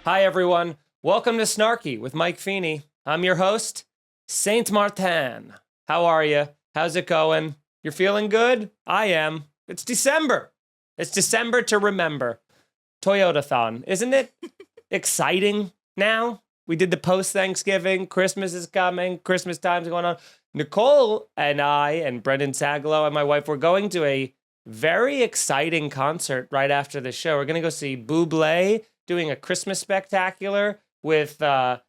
Hi, everyone. Welcome to Snarky with Mike Feeney. I'm your host, Saint Martin. How are you? How's it going? You're feeling good? I am. It's December. It's December to remember. Toyota-thon. Isn't it exciting now? We did the post-Thanksgiving. Christmas is coming. Christmas time's going on. Nicole and I and Brendan Sagalow and my wife were going to a very exciting concert right after the show. We're going to go see Bublé doing a Christmas spectacular with the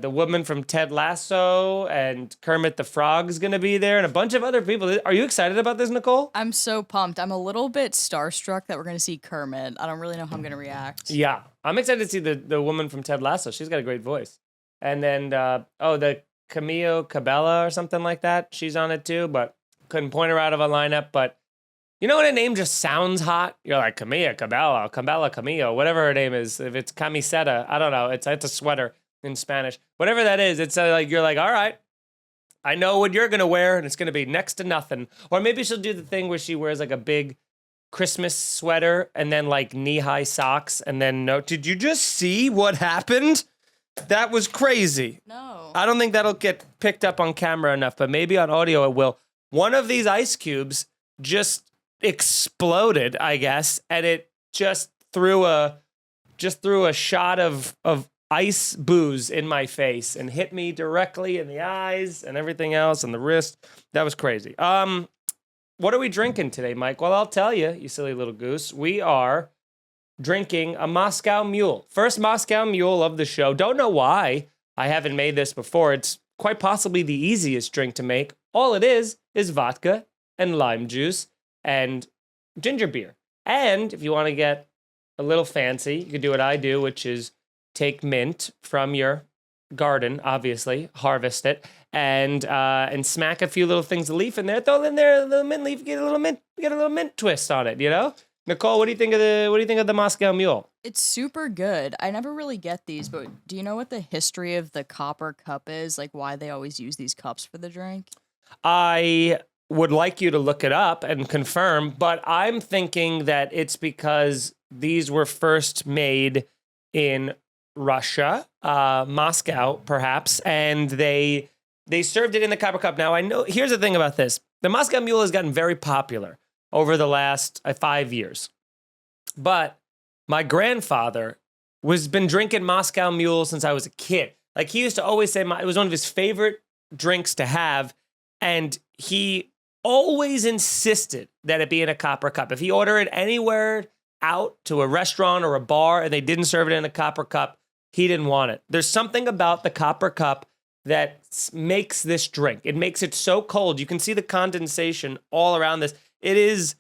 woman from Ted Lasso, and Kermit the Frog's going to be there, and a bunch of other people. Are you excited about this, Nicole? I'm so pumped. I'm a little bit starstruck that we're going to see Kermit. I don't really know how I'm going to react. Yeah, I'm excited to see the woman from Ted Lasso. She's got a great voice. And then, the Camille Cabella or something like that. She's on it too, but couldn't point her out of a lineup. But you know when a name just sounds hot? You're like, Camilla Cabella, Camillo, whatever her name is. If it's camiseta, I don't know. It's a sweater in Spanish. Whatever that is, it's like, you're like, all right, I know what you're going to wear, and it's going to be next to nothing. Or maybe she'll do the thing where she wears like a big Christmas sweater and then like knee-high socks, and then no. Did you just see what happened? That was crazy. No. I don't think that'll get picked up on camera enough, but maybe on audio it will. One of these ice cubes just exploded, I guess, and it just threw a shot of ice booze in my face and hit me directly in the eyes and everything else and the wrist. That was crazy. What are we drinking today, Mike? Well, I'll tell you, you silly little goose. We are drinking a Moscow Mule. First Moscow Mule of the show. Don't know why I haven't made this before. It's quite possibly the easiest drink to make. All it is vodka and lime juice and ginger beer. And if you want to get a little fancy, you can do what I do, which is take mint from your garden, obviously, harvest it, and smack a few little things of leaf in there. Throw in there a little mint leaf, get a little mint twist on it, you know? Nicole, what do you think of the Moscow Mule? It's super good. I never really get these, but do you know what the history of the copper cup is? Like why they always use these cups for the drink? I would like you to look it up and confirm, but I'm thinking that it's because these were first made in Russia, Moscow, perhaps, and they served it in the copper cup. Now, I know, here's the thing about this. The Moscow Mule has gotten very popular over the last 5 years. But my grandfather was been drinking Moscow Mule since I was a kid. Like, he used to always say it was one of his favorite drinks to have, and he always insisted that it be in a copper cup. If he ordered it anywhere out to a restaurant or a bar and they didn't serve it in a copper cup, he didn't want it. There's something about the copper cup that makes this drink. It makes it so cold. You can see the condensation all around this. It is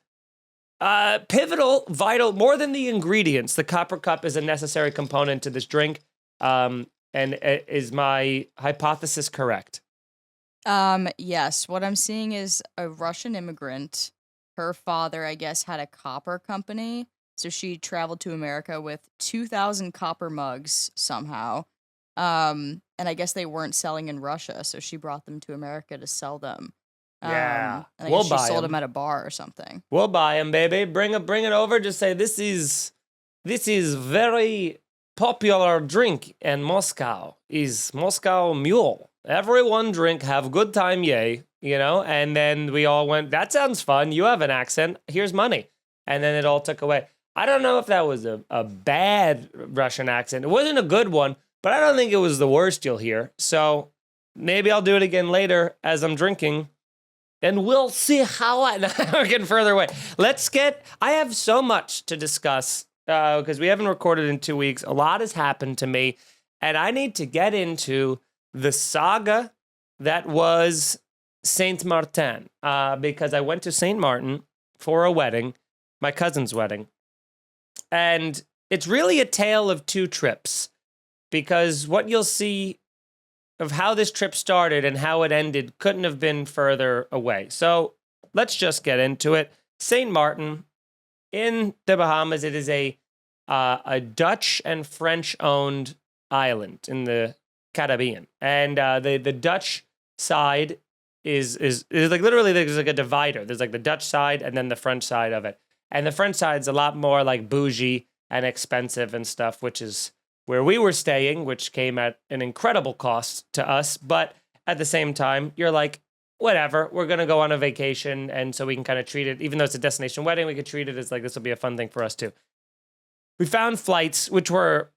pivotal, vital, more than the ingredients. The copper cup is a necessary component to this drink. And is my hypothesis correct? Yes. What I'm seeing is a Russian immigrant. Her father, I guess, had a copper company. So she traveled to America with 2,000 copper mugs somehow. And I guess they weren't selling in Russia, so she brought them to America to sell them. Yeah, and I guess she sold them at a bar or something. We'll buy them, baby. Bring it over. Just say this is very popular drink in Moscow. Is Moscow Mule. Everyone drink, have good time, yay. You know, and then we all went, that sounds fun. You have an accent. Here's money. And then it all took away. I don't know if that was a bad Russian accent. It wasn't a good one, but I don't think it was the worst you'll hear. So maybe I'll do it again later as I'm drinking, and we'll see how we're getting further away. I have so much to discuss because we haven't recorded in 2 weeks. A lot has happened to me, and I need to get into the saga that was Saint Martin, because I went to Saint Martin for a wedding, my cousin's wedding. And it's really a tale of two trips, because what you'll see of how this trip started and how it ended couldn't have been further away. So let's just get into it. Saint Martin in the Bahamas. It is a Dutch and French-owned island in the Caribbean, and the Dutch side is like literally there's like a divider. There's like the Dutch side and then the French side of it. And the French side's a lot more like bougie and expensive and stuff, which is where we were staying, which came at an incredible cost to us. But at the same time, you're like, whatever, we're going to go on a vacation. And so we can kind of treat it, even though it's a destination wedding, we could treat it as like, this will be a fun thing for us too. We found flights, which were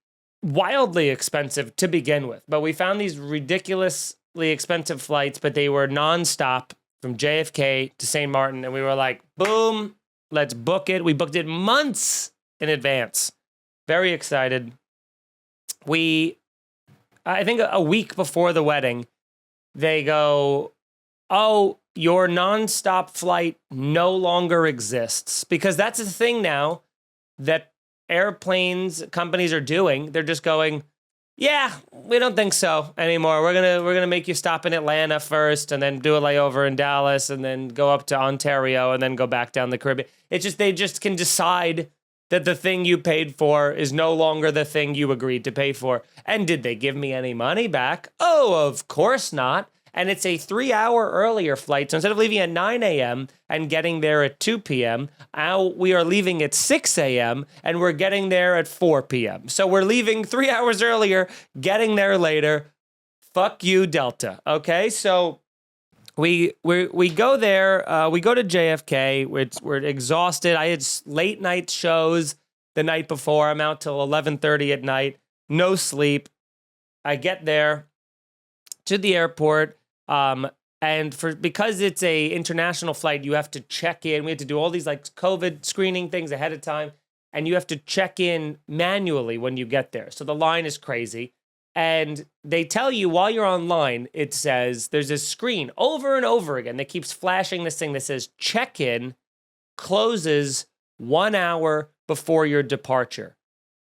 wildly expensive to begin with, but we found these ridiculously expensive flights, but they were nonstop from JFK to St. Martin. And we were like, boom, let's book it. We booked it months in advance. Very excited. I think a week before the wedding, they go, oh, your nonstop flight no longer exists. Because that's the thing now that airplanes companies are doing. They're just going, yeah, we don't think so anymore. We're gonna make you stop in Atlanta first, and then do a layover in Dallas, and then go up to Ontario, and then go back down the Caribbean. It's just they just can decide that the thing you paid for is no longer the thing you agreed to pay for. And did they give me any money back? Oh, of course not. And it's a 3-hour earlier flight. So instead of leaving at 9 a.m. and getting there at 2 p.m., now we are leaving at 6 a.m. and we're getting there at 4 p.m. So we're leaving 3 hours earlier, getting there later. Fuck you, Delta. Okay, so we go there. We go to JFK. We're exhausted. I had late night shows the night before. I'm out till 11:30 at night. No sleep. I get there to the airport. And because it's a international flight, you have to check in. We have to do all these like COVID screening things ahead of time, and you have to check in manually when you get there. So the line is crazy. And they tell you while you're online, it says there's a screen over and over again that keeps flashing this thing that says check-in closes 1 hour before your departure.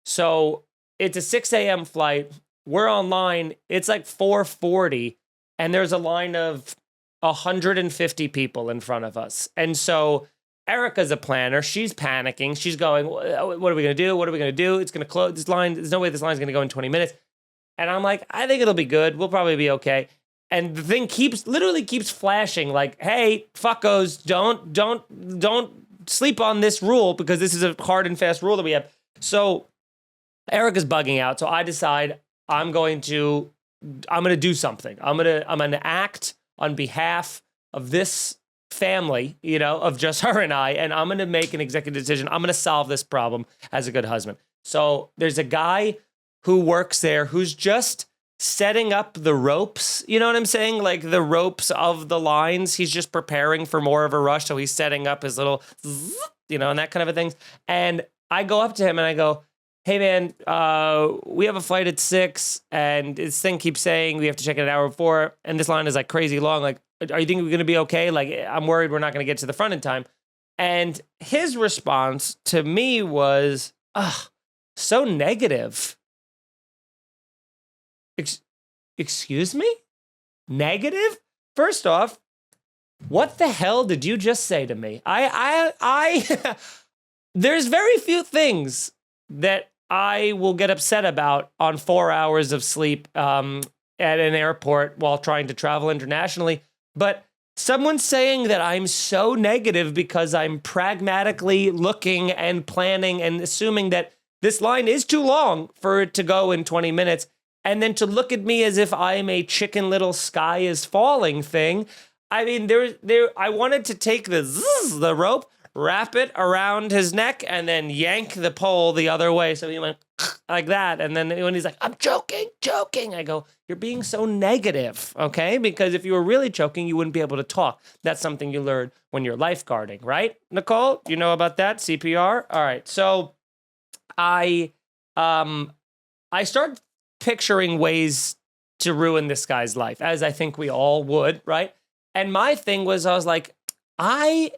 So it's a 6 a.m. flight. We're online. It's like 4:40. And there's a line of 150 people in front of us. And so Erica's a planner. She's panicking. She's going, what are we going to do? What are we going to do? It's going to close this line. There's no way this line's going to go in 20 minutes. And I'm like, I think it'll be good. We'll probably be okay. And the thing literally keeps flashing like, hey, fuckos, don't sleep on this rule because this is a hard and fast rule that we have. So Erica's bugging out. So I decide I'm going to do something. I'm going to act on behalf of this family, of just her and I'm going to make an executive decision. I'm going to solve this problem as a good husband. So there's a guy who works there who's just setting up the ropes. You know what I'm saying? Like the ropes of the lines. He's just preparing for more of a rush. So he's setting up his little, and that kind of a thing. And I go up to him and I go, hey man, we have a flight at 6 and this thing keeps saying we have to check it an hour before. And this line is like crazy long. Like, are you thinking we're going to be okay? Like, I'm worried we're not going to get to the front in time. And his response to me was, so negative. Excuse me? Negative? First off, what the hell did you just say to me? There's very few things that I will get upset about on 4 hours of sleep at an airport while trying to travel internationally. But someone saying that I'm so negative because I'm pragmatically looking and planning and assuming that this line is too long for it to go in 20 minutes, and then to look at me as if I'm a Chicken Little sky is falling thing. I mean, I wanted to take the rope, wrap it around his neck, and then yank the pole the other way. So he went like that. And then when he's like, I'm joking, I go, you're being so negative, okay? Because if you were really choking, you wouldn't be able to talk. That's something you learn when you're lifeguarding, right? Nicole, you know about that? CPR? All right. So I start picturing ways to ruin this guy's life, as I think we all would, right? And my thing was, I was like, I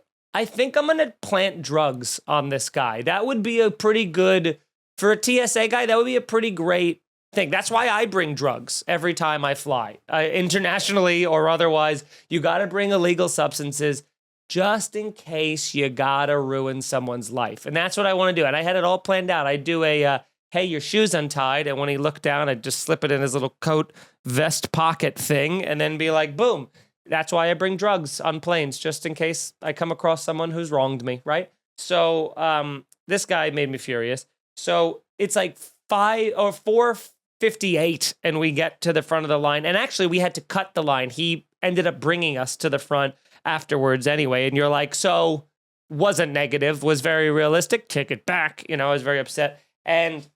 think I'm going to plant drugs on this guy. That would be a pretty good, for a TSA guy, that would be a pretty great thing. That's why I bring drugs every time I fly, internationally or otherwise. You got to bring illegal substances just in case you got to ruin someone's life. And that's what I want to do. And I had it all planned out. I do a, hey, your shoe's untied. And when he looked down, I'd just slip it in his little coat vest pocket thing and then be like, boom. That's why I bring drugs on planes, just in case I come across someone who's wronged me, right? So this guy made me furious. So it's like 4:58, and we get to the front of the line. And actually, we had to cut the line. He ended up bringing us to the front afterwards anyway. And you're like, so wasn't negative, was very realistic. Take it back. I was very upset. And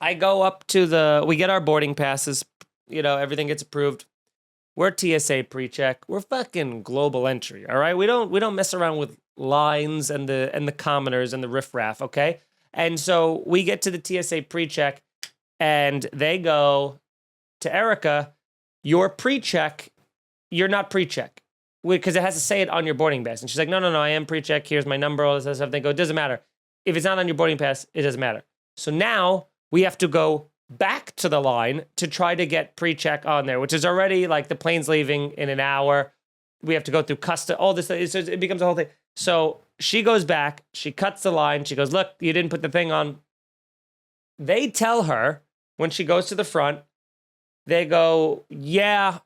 I go up to we get our boarding passes. Everything gets approved. We're TSA PreCheck. We're fucking global entry. All right. We don't mess around with lines and the commoners and the riffraff. Okay. And so we get to the TSA PreCheck, and they go to Erica, your PreCheck, you're not PreCheck. Because it has to say it on your boarding pass. And she's like, no, I am PreCheck. Here's my number, all this other stuff. They go, it doesn't matter. If it's not on your boarding pass, it doesn't matter. So now we have to go back to the line to try to get PreCheck on there, which is already like the plane's leaving in an hour. We have to go through custom, all this. So it becomes a whole thing. So she goes back. She cuts the line. She goes, look, you didn't put the thing on. They tell her when she goes to the front, they go, yeah,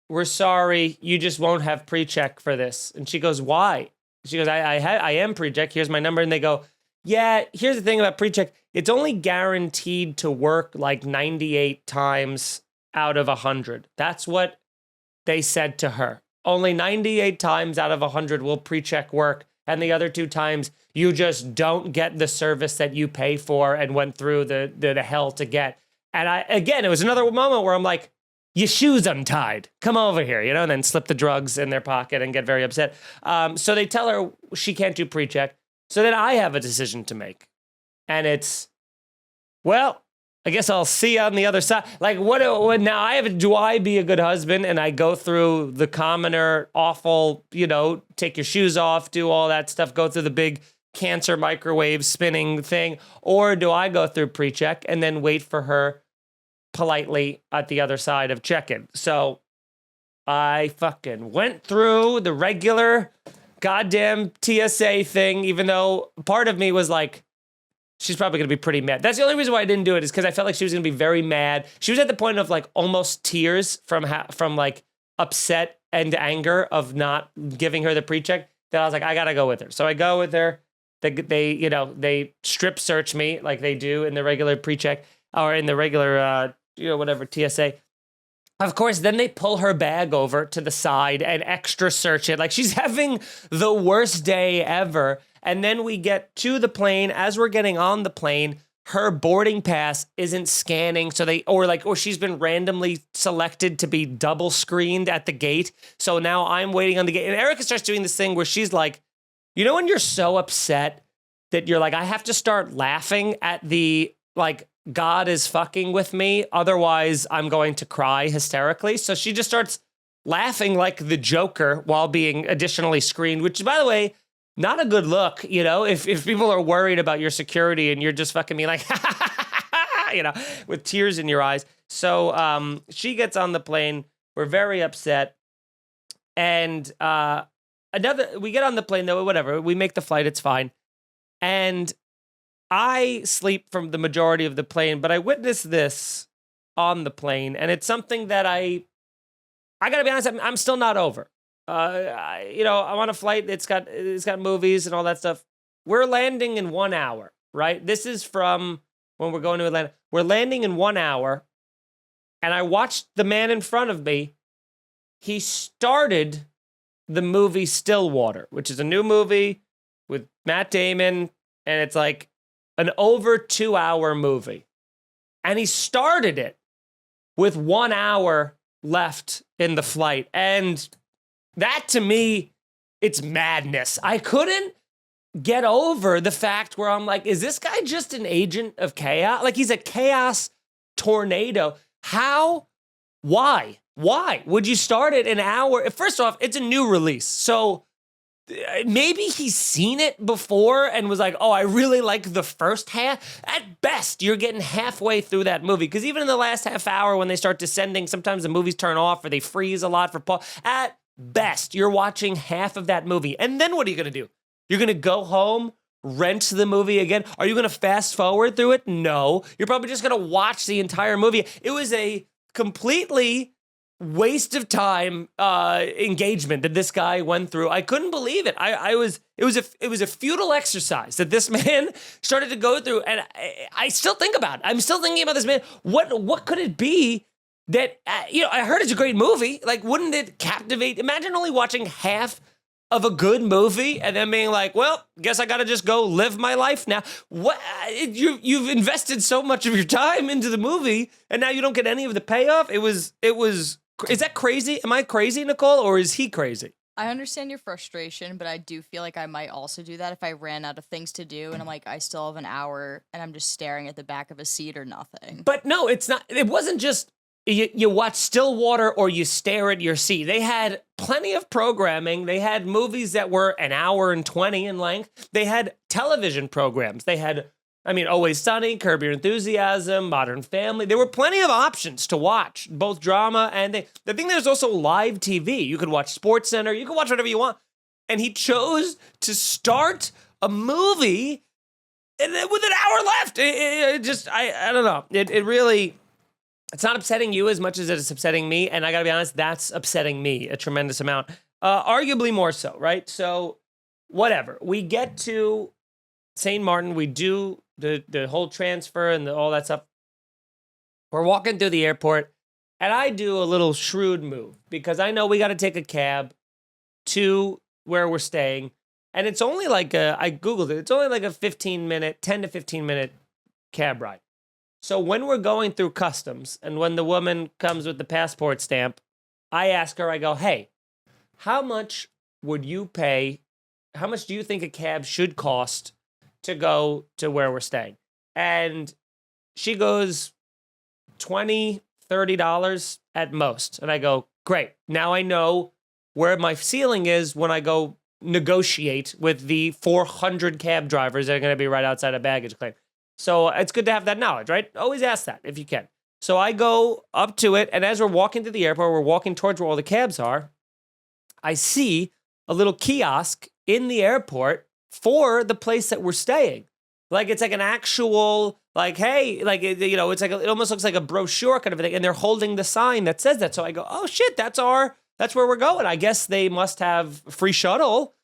we're sorry. You just won't have PreCheck for this. And she goes, why? She goes, I am PreCheck. Here's my number. And they go, yeah, here's the thing about PreCheck. It's only guaranteed to work like 98 times out of 100. That's what they said to her. Only 98 times out of 100 will PreCheck work. And the other 2 times, you just don't get the service that you pay for and went through the hell to get. And it was another moment where I'm like, your shoe's untied. Come over here, and then slip the drugs in their pocket and get very upset. So they tell her she can't do PreCheck. So then I have a decision to make. And it's, well, I guess I'll see you on the other side. Like, what now do I be a good husband and I go through the commoner, awful, take your shoes off, do all that stuff, go through the big cancer microwave spinning thing? Or do I go through PreCheck and then wait for her politely at the other side of check-in? So I fucking went through the regular goddamn TSA thing, even though part of me was like, she's probably going to be pretty mad. That's the only reason why I didn't do it, is because I felt like she was going to be very mad. She was at the point of like almost tears from like upset and anger of not giving her the PreCheck, that I was like, I got to go with her. So I go with her. They strip search me like they do in the regular PreCheck or in the regular, whatever, TSA. Of course, then they pull her bag over to the side and extra search it. Like, she's having the worst day ever. And then we get to the plane. As we're getting on the plane, her boarding pass isn't scanning. So or she's been randomly selected to be double screened at the gate. So now I'm waiting on the gate. And Erica starts doing this thing where she's like, when you're so upset that you're like, I have to start laughing at the, like, God is fucking with me, otherwise I'm going to cry hysterically. So she just starts laughing like the Joker while being additionally screened, which, by the way, not a good look, if people are worried about your security and you're just fucking being like, with tears in your eyes. So she gets on the plane. We're very upset. And we get on the plane, though, whatever. We make the flight. It's fine. And I sleep from the majority of the plane, but I witnessed this on the plane, and it's something that I gotta be honest, I'm still not over. I'm on a flight. It's got movies and all that stuff. We're landing in 1 hour, right? This is from when we're going to Atlanta. We're landing in 1 hour, and I watched the man in front of me. He started the movie Stillwater, which is a new movie with Matt Damon, and it's like an over 2 hour movie. And he started it with 1 hour left in the flight. And that, to me, it's madness. I couldn't get over the fact where I'm like, is this guy just an agent of chaos? Like, he's a chaos tornado. How? Why? Why would you start it an hour? First off, it's a new release. So maybe he's seen it before and was like, oh, I really like the first half. At best, you're getting halfway through that movie. Because even in the last half hour, when they start descending, sometimes the movies turn off or they freeze a lot for Paul. At best, you're watching half of that movie. And then what are you going to do? You're going to go home, rent the movie again? Are you going to fast forward through it? No. You're probably just going to watch the entire movie. It was a completely waste of time engagement that this guy went through. I couldn't believe it. It was a futile exercise that this man started to go through, and I still think about it. I'm still thinking about this man. What could it be that I heard it's a great movie. Like, wouldn't it captivate? Imagine only watching half of a good movie and then being like, well, guess I gotta just go live my life now. What you've invested so much of your time into the movie and now you don't get any of the payoff. It was. Is that crazy? Am I crazy, Nicole, or is he crazy? I understand your frustration, but I do feel like I might also do that if I ran out of things to do and I'm like, I still have an hour and I'm just staring at the back of a seat or nothing. But no, it's not. It wasn't just you watch still water or you stare at your seat. They had plenty of programming. They had movies that were an hour and 20 in length. They had television programs. They had, Always Sunny, Curb Your Enthusiasm, Modern Family. There were plenty of options to watch, both drama and the thing. There's also live TV. You could watch SportsCenter. You could watch whatever you want. And he chose to start a movie with an hour left. I don't know. It really. It's not upsetting you as much as it is upsetting me, and I gotta be honest, that's upsetting me a tremendous amount. Arguably more so, right? So, whatever. We get to St. Martin, we do the whole transfer and all that stuff. We're walking through the airport, and I do a little shrewd move, because I know we gotta take a cab to where we're staying, and it's only like I Googled it, it's only like a 10 to 15 minute cab ride. So when we're going through customs and when the woman comes with the passport stamp, I ask her, I go, hey, how much would you pay? How much do you think a cab should cost to go to where we're staying? And she goes $20, $30 at most. And I go, great. Now I know where my ceiling is when I go negotiate with the 400 cab drivers that are going to be right outside a baggage claim. So it's good to have that knowledge, right? Always ask that if you can. So I go up to it, and as we're walking to the airport, we're walking towards where all the cabs are, I see a little kiosk in the airport for the place that we're staying. Like, it's like an actual, like, hey, like, it's like, it almost looks like a brochure kind of thing, and they're holding the sign that says that. So I go, oh shit, that's where we're going. I guess they must have free shuttle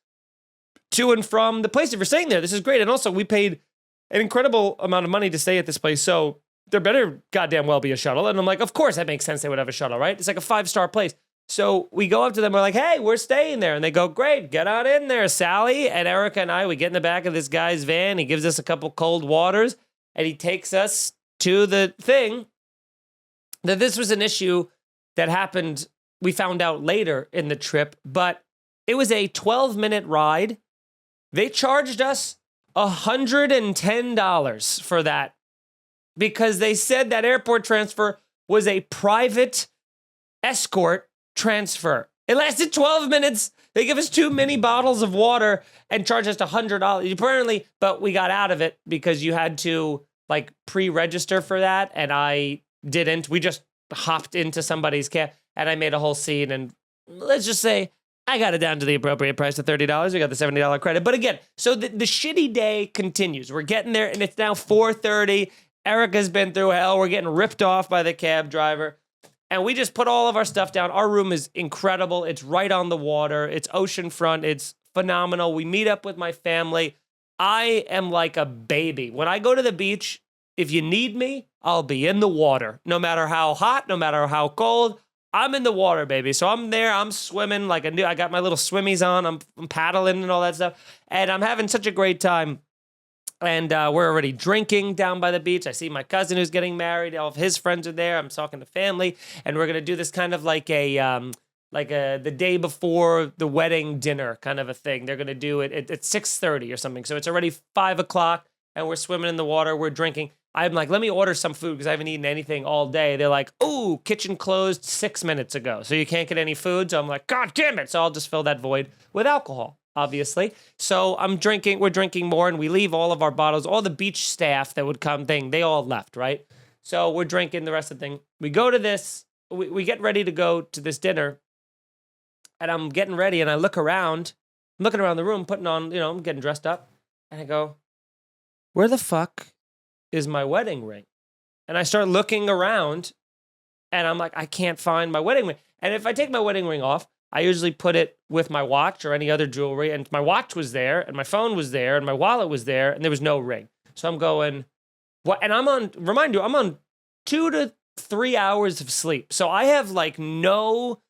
to and from the place if you're staying there. This is great. And also, we paid an incredible amount of money to stay at this place, so there better goddamn well be a shuttle. And I'm like, of course that makes sense, they would have a shuttle, right? It's like a 5-star place. So we go up to them, we're like, hey, we're staying there. And they go, great, get on in there, Sally. And Erica and I, we get in the back of this guy's van, he gives us a couple cold waters, and he takes us to the thing. That this was an issue that happened, we found out later in the trip, but it was a 12-minute ride. They charged us $110 for that because they said that airport transfer was a private escort transfer. It lasted 12 minutes. They give us 2 mini bottles of water and charged us $100. Apparently, but we got out of it because you had to like pre-register for that, and I didn't. We just hopped into somebody's cab, and I made a whole scene, and let's just say I got it down to the appropriate price of $30. We got the $70 credit. But again, so the shitty day continues. We're getting there, and it's now 4:30. Erica's been through hell. We're getting ripped off by the cab driver. And we just put all of our stuff down. Our room is incredible. It's right on the water. It's oceanfront. It's phenomenal. We meet up with my family. I am like a baby. When I go to the beach, if you need me, I'll be in the water. No matter how hot, no matter how cold, I'm in the water, baby. So I'm there. I'm swimming like I got my little swimmies on. I'm paddling and all that stuff. And I'm having such a great time. And we're already drinking down by the beach. I see my cousin who's getting married. All of his friends are there. I'm talking to family. And we're going to do this kind of like the day before the wedding dinner kind of a thing. They're going to do it at 6:30 or something. So it's already 5 o'clock and we're swimming in the water. We're drinking. I'm like, let me order some food because I haven't eaten anything all day. They're like, ooh, kitchen closed 6 minutes ago. So you can't get any food. So I'm like, God damn it. So I'll just fill that void with alcohol, obviously. So we're drinking more, and we leave all of our bottles. All the beach staff that would come they all left, right? So we're drinking the rest of the thing. We go to this, we get ready to go to this dinner, and I'm getting ready, and I look around, I'm looking around the room, putting on, I'm getting dressed up, and I go, where the fuck is my wedding ring? And I start looking around, and I'm like, I can't find my wedding ring. And if I take my wedding ring off, I usually put it with my watch or any other jewelry, and my watch was there, and my phone was there, and my wallet was there, and there was no ring. So I'm going, what? And I'm on 2 to 3 hours of sleep. So I have like no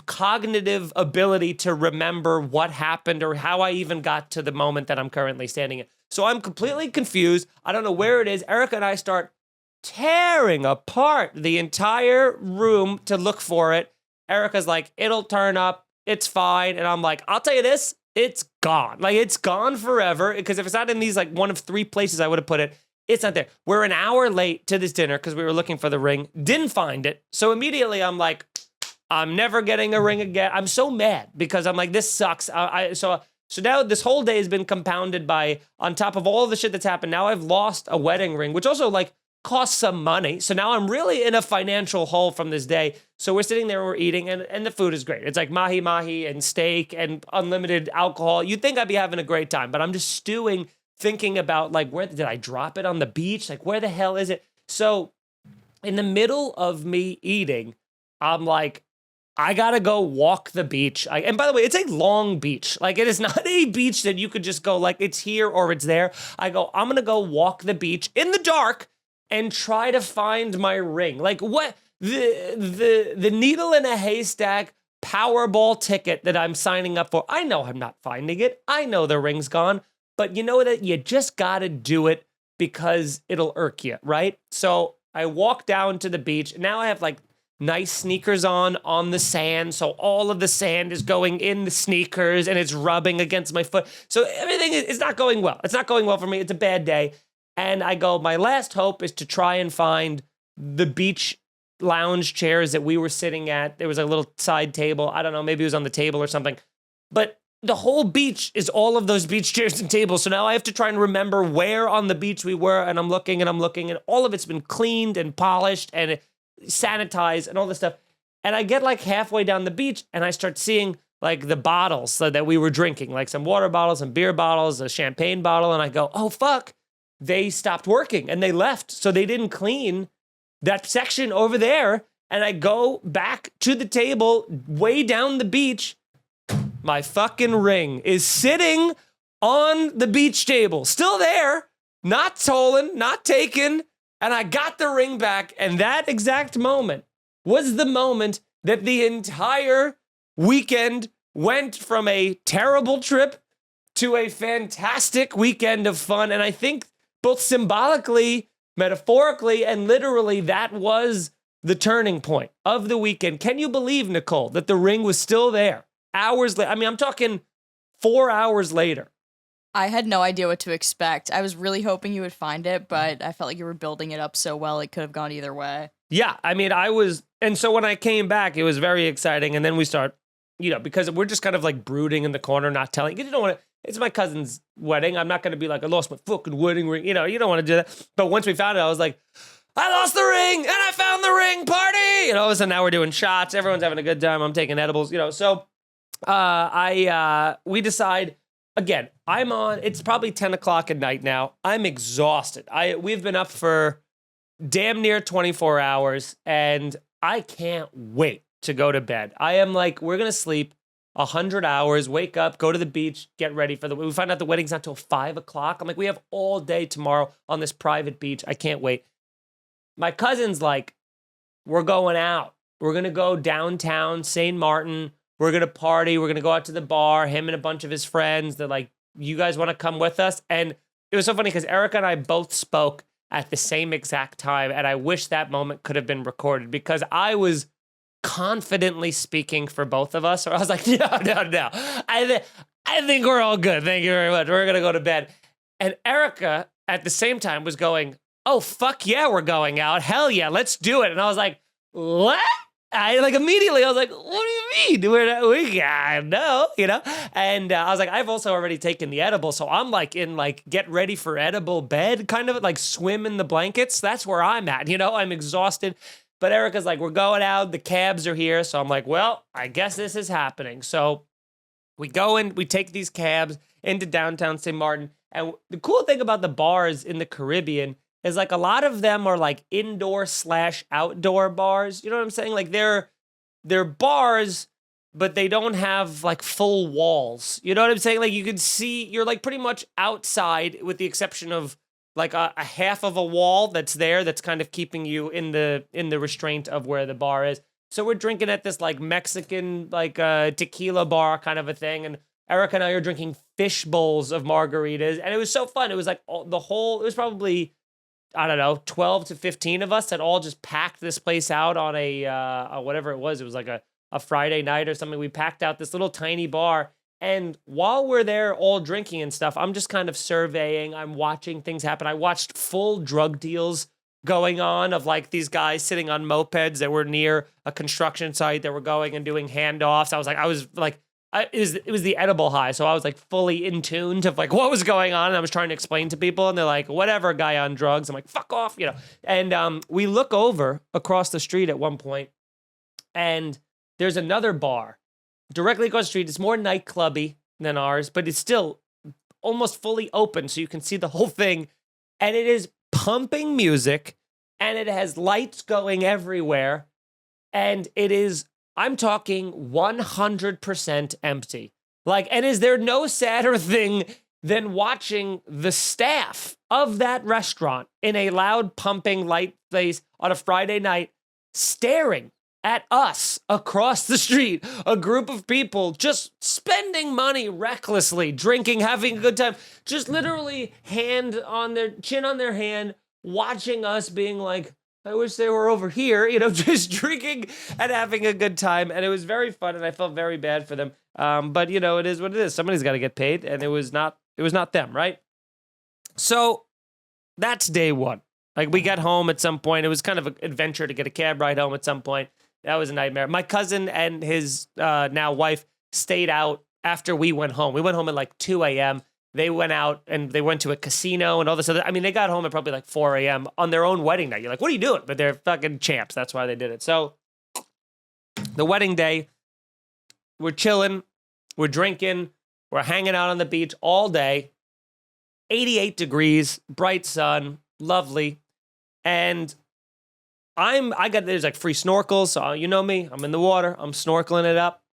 cognitive ability to remember what happened or how I even got to the moment that I'm currently standing in. So I'm completely confused. I don't know where it is. Erica and I start tearing apart the entire room to look for it. Erica's like, it'll turn up. It's fine. And I'm like, I'll tell you this, it's gone. Like, it's gone forever. Because if it's not in these, like, one of 3 places I would have put it, it's not there. We're an hour late to this dinner because we were looking for the ring. Didn't find it. So immediately I'm like, I'm never getting a ring again. I'm so mad because I'm like, this sucks. So now this whole day has been compounded by, on top of all the shit that's happened, now I've lost a wedding ring, which also, like, cost some money. So now I'm really in a financial hole from this day. So we're sitting there and we're eating, and the food is great. It's like mahi-mahi and steak and unlimited alcohol. You'd think I'd be having a great time, but I'm just stewing, thinking about, like, where did I drop it on the beach? Like, where the hell is it? So in the middle of me eating, I'm like, I gotta go walk the beach. And by the way, it's a long beach. Like, it is not a beach that you could just go, like, it's here or it's there. I go, I'm gonna go walk the beach in the dark and try to find my ring. Like, what? The needle in a haystack Powerball ticket that I'm signing up for. I know I'm not finding it. I know the ring's gone. But you know that you just gotta do it because it'll irk you, right? So I walk down to the beach. Now I have, like, nice sneakers on the sand. So all of the sand is going in the sneakers and it's rubbing against my foot. So everything is not going well. It's not going well for me. It's a bad day. And I go, my last hope is to try and find the beach lounge chairs that we were sitting at. There was a little side table. I don't know, maybe it was on the table or something. But the whole beach is all of those beach chairs and tables. So now I have to try and remember where on the beach we were. And I'm looking, and all of it's been cleaned and polished and sanitized and all this stuff. And I get like halfway down the beach and I start seeing like the bottles that we were drinking, like some water bottles, some beer bottles, a champagne bottle. And I go, oh, fuck. They stopped working and they left. So they didn't clean that section over there. And I go back to the table way down the beach. My fucking ring is sitting on the beach table, still there, not stolen, not taken. And I got the ring back. And that exact moment was the moment that the entire weekend went from a terrible trip to a fantastic weekend of fun. And I think both symbolically, metaphorically, and literally, that was the turning point of the weekend. Can you believe, Nicole, that the ring was still there hours later? I mean, I'm talking 4 hours later. I had no idea what to expect. I was really hoping you would find it, but I felt like you were building it up so well, it could have gone either way. Yeah, I mean, and so when I came back, it was very exciting. And then we start, because we're just kind of like brooding in the corner, not telling. You don't want to. It's my cousin's wedding. I'm not going to be like, I lost my fucking wedding ring. You don't want to do that. But once we found it, I was like, I lost the ring and I found the ring, party. And all of a sudden now we're doing shots. Everyone's having a good time. I'm taking edibles, So we decide, again, it's probably 10 o'clock at night now. I'm exhausted. We've been up for damn near 24 hours and I can't wait to go to bed. I am like, we're going to sleep 100 hours, wake up, go to the beach, get ready for we find out the wedding's not till 5 o'clock. I'm like, we have all day tomorrow on this private beach. I can't wait. My cousin's like, we're going out. We're going to go downtown St. Martin. We're going to party. We're going to go out to the bar, him and a bunch of his friends. They're like, you guys want to come with us? And it was so funny because Erica and I both spoke at the same exact time. And I wish that moment could have been recorded because I was confidently speaking for both of us. Or I was like, no. I think we're all good. Thank you very much. We're going to go to bed. And Erica at the same time was going, oh, fuck yeah, we're going out. Hell yeah, let's do it. And I was like, what? Immediately, I was like, what do you mean? We got no, And I was like, I've also already taken the edible. So I'm like in get ready for edible bed, kind of like swim in the blankets. That's where I'm at. I'm exhausted. But Erica's like, we're going out. The cabs are here. So I'm like, well, I guess this is happening. So we go in, we take these cabs into downtown St. Martin. And the cool thing about the bars in the Caribbean is like a lot of them are like indoor/outdoor bars. You know what I'm saying? Like they're bars, but they don't have like full walls. You know what I'm saying? Like you can see, you're like pretty much outside with the exception of like a half of a wall that's there that's kind of keeping you in the restraint of where the bar is. So we're drinking at this like Mexican like tequila bar kind of a thing, and Erica and I are drinking fish bowls of margaritas, and it was so fun. It was like it was probably, I don't know, 12 to 15 of us that all just packed this place out on a whatever it was. It was like a Friday night or something. We packed out this little tiny bar. And while we're there all drinking and stuff, I'm just kind of surveying. I'm watching things happen. I watched full drug deals going on of like these guys sitting on mopeds that were near a construction site that were going and doing handoffs. It was the edible high. So I was like fully in tune to like what was going on. And I was trying to explain to people and they're like, whatever, guy on drugs. I'm like, fuck off, you know? And we look over across the street at one point and there's another bar directly across the street. It's more nightclubby than ours, but it's still almost fully open so you can see the whole thing. And it is pumping music and it has lights going everywhere. And it is, I'm talking 100% empty. Like, and is there no sadder thing than watching the staff of that restaurant in a loud pumping light place on a Friday night staring at us across the street, a group of people just spending money recklessly, drinking, having a good time, just literally chin on their hand, watching us being like, I wish they were over here, you know, just drinking and having a good time. And it was very fun and I felt very bad for them. But you know, it is what it is. Somebody's got to get paid and it was not them, right? So that's day one. Like we got home at some point. It was kind of an adventure to get a cab ride home at some point. That was a nightmare. My cousin and his now wife stayed out after we went home. We went home at like 2 a.m. They went out and they went to a casino and all this other. I mean, they got home at probably like 4 a.m. on their own wedding night. You're like, what are you doing? But they're fucking champs. That's why they did it. So the wedding day, we're chilling, we're drinking, we're hanging out on the beach all day. 88 degrees, bright sun, lovely. And there's like free snorkels, so you know me, I'm in the water, I'm snorkeling it up,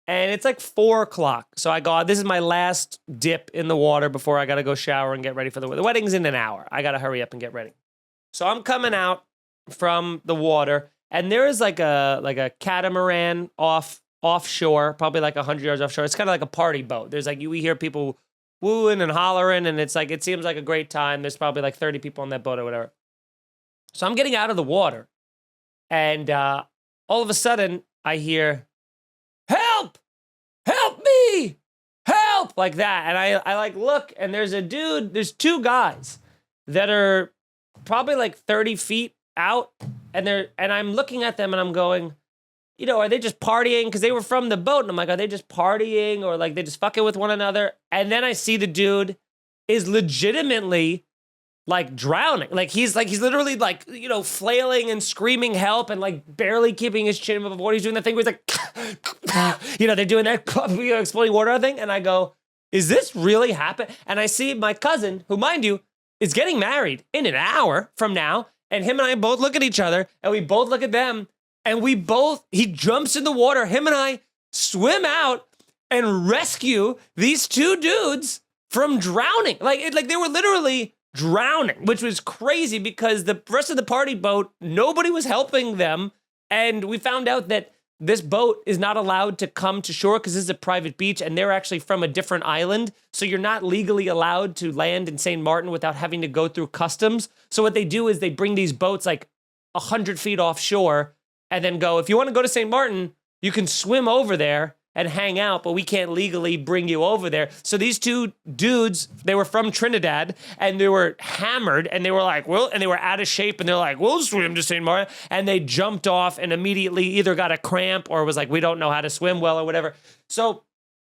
and it's like 4 o'clock. So I go, this is my last dip in the water before I gotta go shower and get ready for the wedding's in an hour. I gotta hurry up and get ready. So I'm coming out from the water, and there is like a catamaran offshore, probably like 100 yards offshore. It's kind of like a party boat. There's like, we hear people wooing and hollering, and it's like, it seems like a great time. There's probably like 30 people on that boat or whatever. So I'm getting out of the water, and all of a sudden, I hear, help! Help me! Help! Like that. And I like look, and there's two guys that are probably like 30 feet out, and I'm looking at them, and I'm going, you know, are they just partying? Because they were from the boat, and I'm like, are they just partying, or like they just fucking with one another? And then I see the dude is legitimately like drowning. Like he's literally like, you know, flailing and screaming help and like barely keeping his chin above water. He's doing that thing where he's like, you know, they're doing that exploding water thing. And I go, is this really happening? And I see my cousin, who mind you, is getting married in an hour from now. And him and I both look at each other and we both look at them and he jumps in the water. Him and I swim out and rescue these two dudes from drowning. Like they were literally drowning, which was crazy because the rest of the party boat, nobody was helping them. And we found out that this boat is not allowed to come to shore because this is a private beach and they're actually from a different island. So you're not legally allowed to land in St. Martin without having to go through customs. So what they do is they bring these boats like 100 feet offshore and then go, if you want to go to St. Martin, you can swim over there and hang out, but we can't legally bring you over there. So these two dudes, they were from Trinidad, and they were hammered, and they were like, well, and they were out of shape, and they're like, we'll swim to St. Martin, and they jumped off and immediately either got a cramp or was like, we don't know how to swim well or whatever. So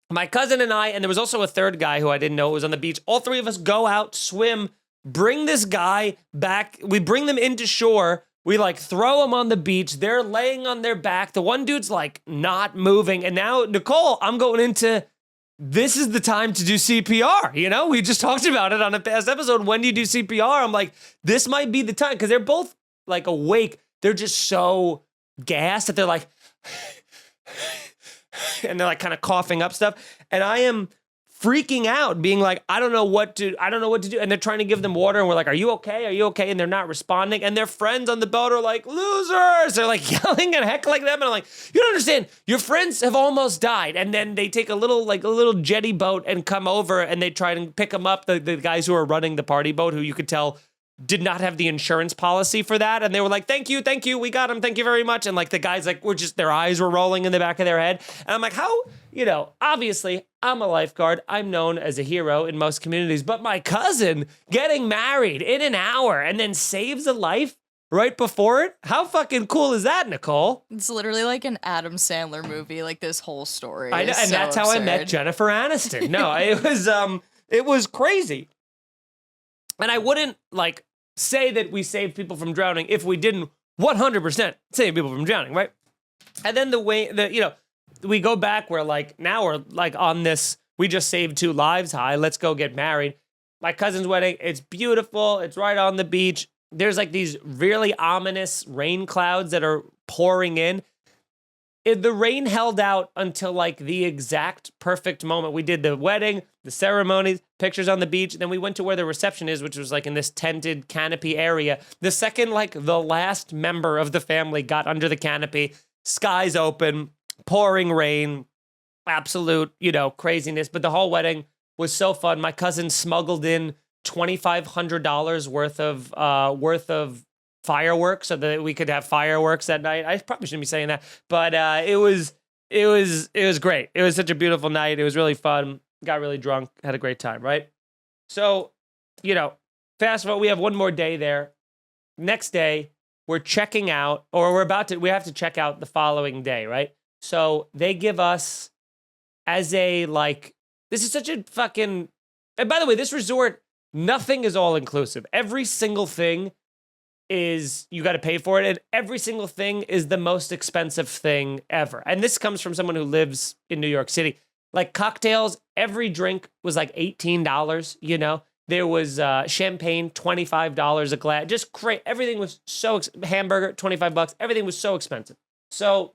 my cousin and I, and there was also a third guy who I didn't know was on the beach, all three of us go out, swim, bring this guy back, we bring them into shore, we like throw them on the beach. They're laying on their back. The one dude's like not moving. And now, Nicole, I'm going into this is the time to do CPR. You know, we just talked about it on a past episode. When do you do CPR? I'm like, this might be the time because they're both like awake. They're just so gassed that they're like, and they're like kind of coughing up stuff. And I am freaking out, being like, I don't know what to do. And they're trying to give them water. And we're like, are you okay? Are you okay? And they're not responding. And their friends on the boat are like, losers. They're like yelling and heckling them. And I'm like, you don't understand. Your friends have almost died. And then they take a little jetty boat and come over and they try to pick them up. The guys who are running the party boat, who you could tell did not have the insurance policy for that. And they were like, thank you. We got him. Thank you very much. And like the guys like were just, their eyes were rolling in the back of their head. And I'm like, how, you know, obviously I'm a lifeguard. I'm known as a hero in most communities, but my cousin getting married in an hour and then saves a life right before it. How fucking cool is that, Nicole? It's literally like an Adam Sandler movie, like this whole story. I know, and so that's how I met absurd. Jennifer Aniston. No, it was crazy. And I wouldn't like say that we saved people from drowning if we didn't 100% save people from drowning, right? And then we go back, we're like on this, we just saved 2 lives high. Let's go get married. My cousin's wedding, it's beautiful. It's right on the beach. There's like these really ominous rain clouds that are pouring in. The rain held out until like the exact perfect moment. We did the wedding, the ceremonies, pictures on the beach. Then we went to where the reception is, which was like in this tented canopy area. The second like the last member of the family got under the canopy, skies open, pouring rain, absolute, craziness. But the whole wedding was so fun. My cousin smuggled in $2,500 worth of fireworks so that we could have fireworks that night. I probably shouldn't be saying that, but it was great. It was such a beautiful night. It was really fun. Got really drunk, had a great time, right? So, fast forward, we have one more day there. Next day, we're checking out, or we have to check out the following day, right? So they give us as a this is such a fucking, and by the way, this resort, nothing is all inclusive. Every single thing is, you got to pay for it. And every single thing is the most expensive thing ever. And this comes from someone who lives in New York City. Like cocktails, every drink was like $18, There was champagne, $25 a glass. Just great. Everything was so, hamburger, $25. Everything was so expensive. So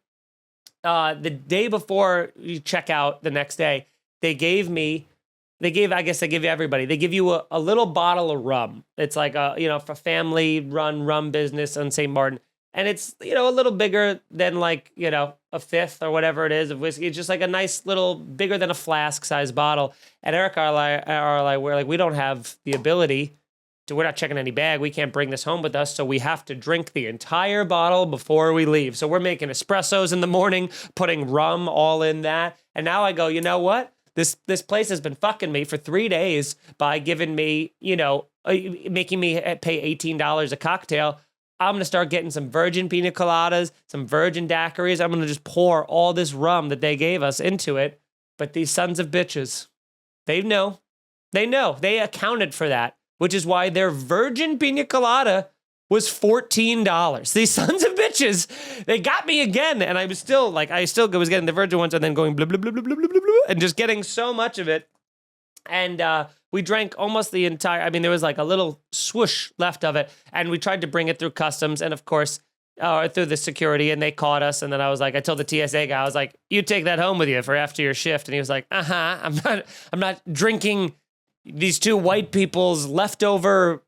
the day before you check out the next day, I guess they give everybody. They give you a little bottle of rum. It's like for family-run rum business on St. Martin. And it's, a little bigger than a fifth or whatever it is of whiskey. It's just like a nice little, bigger than a flask-sized bottle. And Eric are like, we're like, we don't have the ability to, we're not checking any bag. We can't bring this home with us. So we have to drink the entire bottle before we leave. So we're making espressos in the morning, putting rum all in that. And now I go, you know what? This place has been fucking me for 3 days by giving me, making me pay $18 a cocktail. I'm going to start getting some virgin pina coladas, some virgin daiquiris. I'm going to just pour all this rum that they gave us into it. But these sons of bitches, they know. They accounted for that, which is why their virgin pina colada was $14. These sons of bitches, they got me again. And I was still was getting the virgin ones and then going blah, blah, blah, blah, blah, blah, blah, blah, and just getting so much of it. And we drank almost the entire, there was like a little swoosh left of it. And we tried to bring it through customs and of course, through the security, and they caught us. And then I was like, I told the TSA guy, I was like, you take that home with you for after your shift. And he was like, I'm not drinking these 2 white people's leftover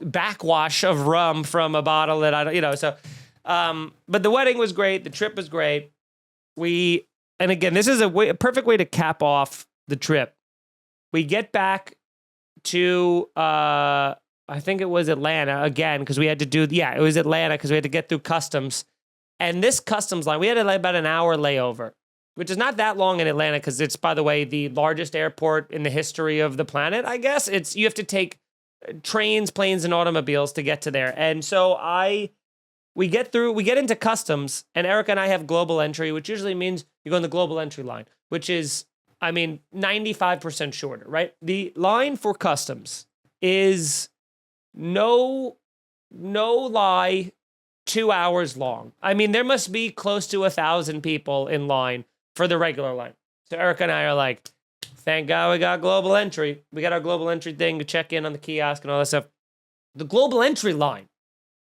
backwash of rum from a bottle that I don't, so, but the wedding was great. The trip was great. And again, this is a perfect way to cap off the trip. We get back to, I think it was Atlanta again, because we had to it was Atlanta because we had to get through customs. And this customs line, we had about an hour layover, which is not that long in Atlanta because it's, by the way, the largest airport in the history of the planet, I guess. You have to take trains, planes, and automobiles to get to there. And so we get into customs, and Erica and I have global entry, which usually means you go in the global entry line, which is, 95% shorter, right? The line for customs is no lie, 2 hours long. There must be close to 1,000 people in line for the regular line. So Erica and I are like, Thank God we got global entry. We got our global entry thing to check in on the kiosk and all that stuff. The global entry line,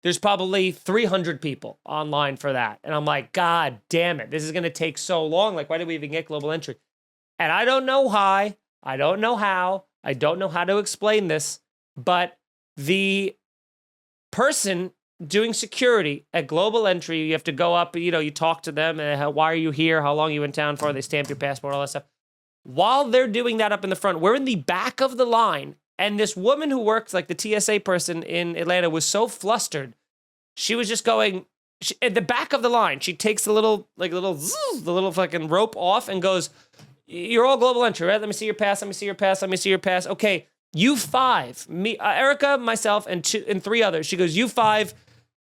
there's probably 300 people online for that. And I'm like, God damn it. This is going to take so long. Like, why did we even get global entry? And I don't know why. I don't know how. I don't know how to explain this. But the person doing security at global entry, you have to go up, you talk to them. Why are you here? How long are you in town for? They stamp your passport, all that stuff. While they're doing that up in the front, we're in the back of the line. And this woman who works, like the TSA person in Atlanta, was so flustered. She was just going at the back of the line. She takes the little fucking rope off and goes, "You're all global entry, right? Let me see your pass. Let me see your pass. Let me see your pass. Okay, you five, me, Erica, myself, and 3 others." She goes, "You 5,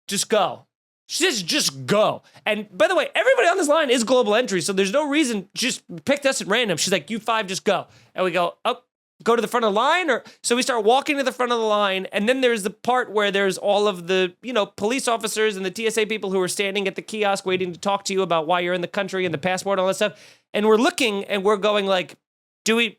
just go." She says, "Just go." And by the way, everybody on this line is global entry, so there's no reason. Just picked us at random. She's like, "You 5, just go." And we go, "Oh, go to the front of the line?" Or so we start walking to the front of the line, and then there's the part where there's all of the, police officers and the TSA people who are standing at the kiosk waiting to talk to you about why you're in the country and the passport and all that stuff. And we're looking and we're going like, do we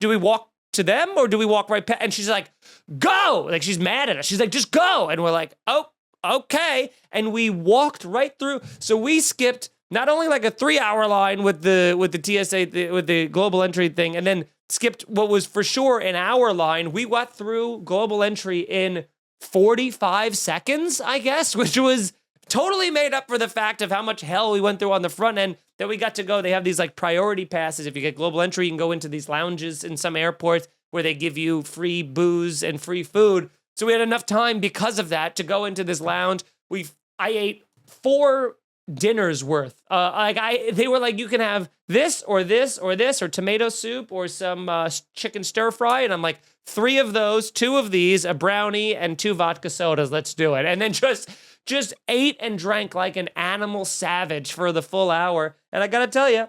walk to them or do we walk right past? And she's like, "Go!" Like, she's mad at us. She's like, "Just go." And we're like, "Oh, okay." And we walked right through. So we skipped not only like a 3-hour line with the TSA, with the global entry thing, and then skipped what was for sure an hour line. We got through global entry in 45 seconds, I guess, which was totally made up for the fact of how much hell we went through on the front end that we got to go. They have these like priority passes. If you get global entry, you can go into these lounges in some airports where they give you free booze and free food. So we had enough time because of that to go into this lounge. I ate 4 dinners worth. They were like, you can have this or this or this or tomato soup or some chicken stir fry, and I'm like, 3 of those, 2 of these, a brownie, and 2 vodka sodas. Let's do it. And then just ate and drank like an animal savage for the full hour. And I gotta tell you,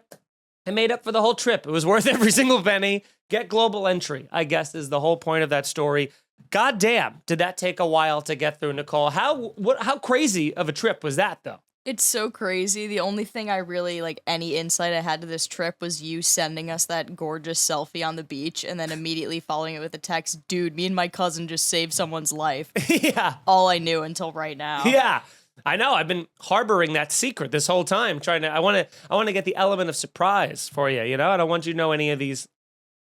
I made up for the whole trip. It was worth every single penny. Get global entry, I guess, is the whole point of that story. God damn, did that take a while to get through, Nicole? How crazy of a trip was that, though? It's so crazy. The only thing I really, any insight I had to this trip was you sending us that gorgeous selfie on the beach and then immediately following it with a text, "Dude, me and my cousin just saved someone's life." Yeah. All I knew until right now. Yeah. I know. I've been harboring that secret this whole time, I want to get the element of surprise for you, I don't want you to know any of these,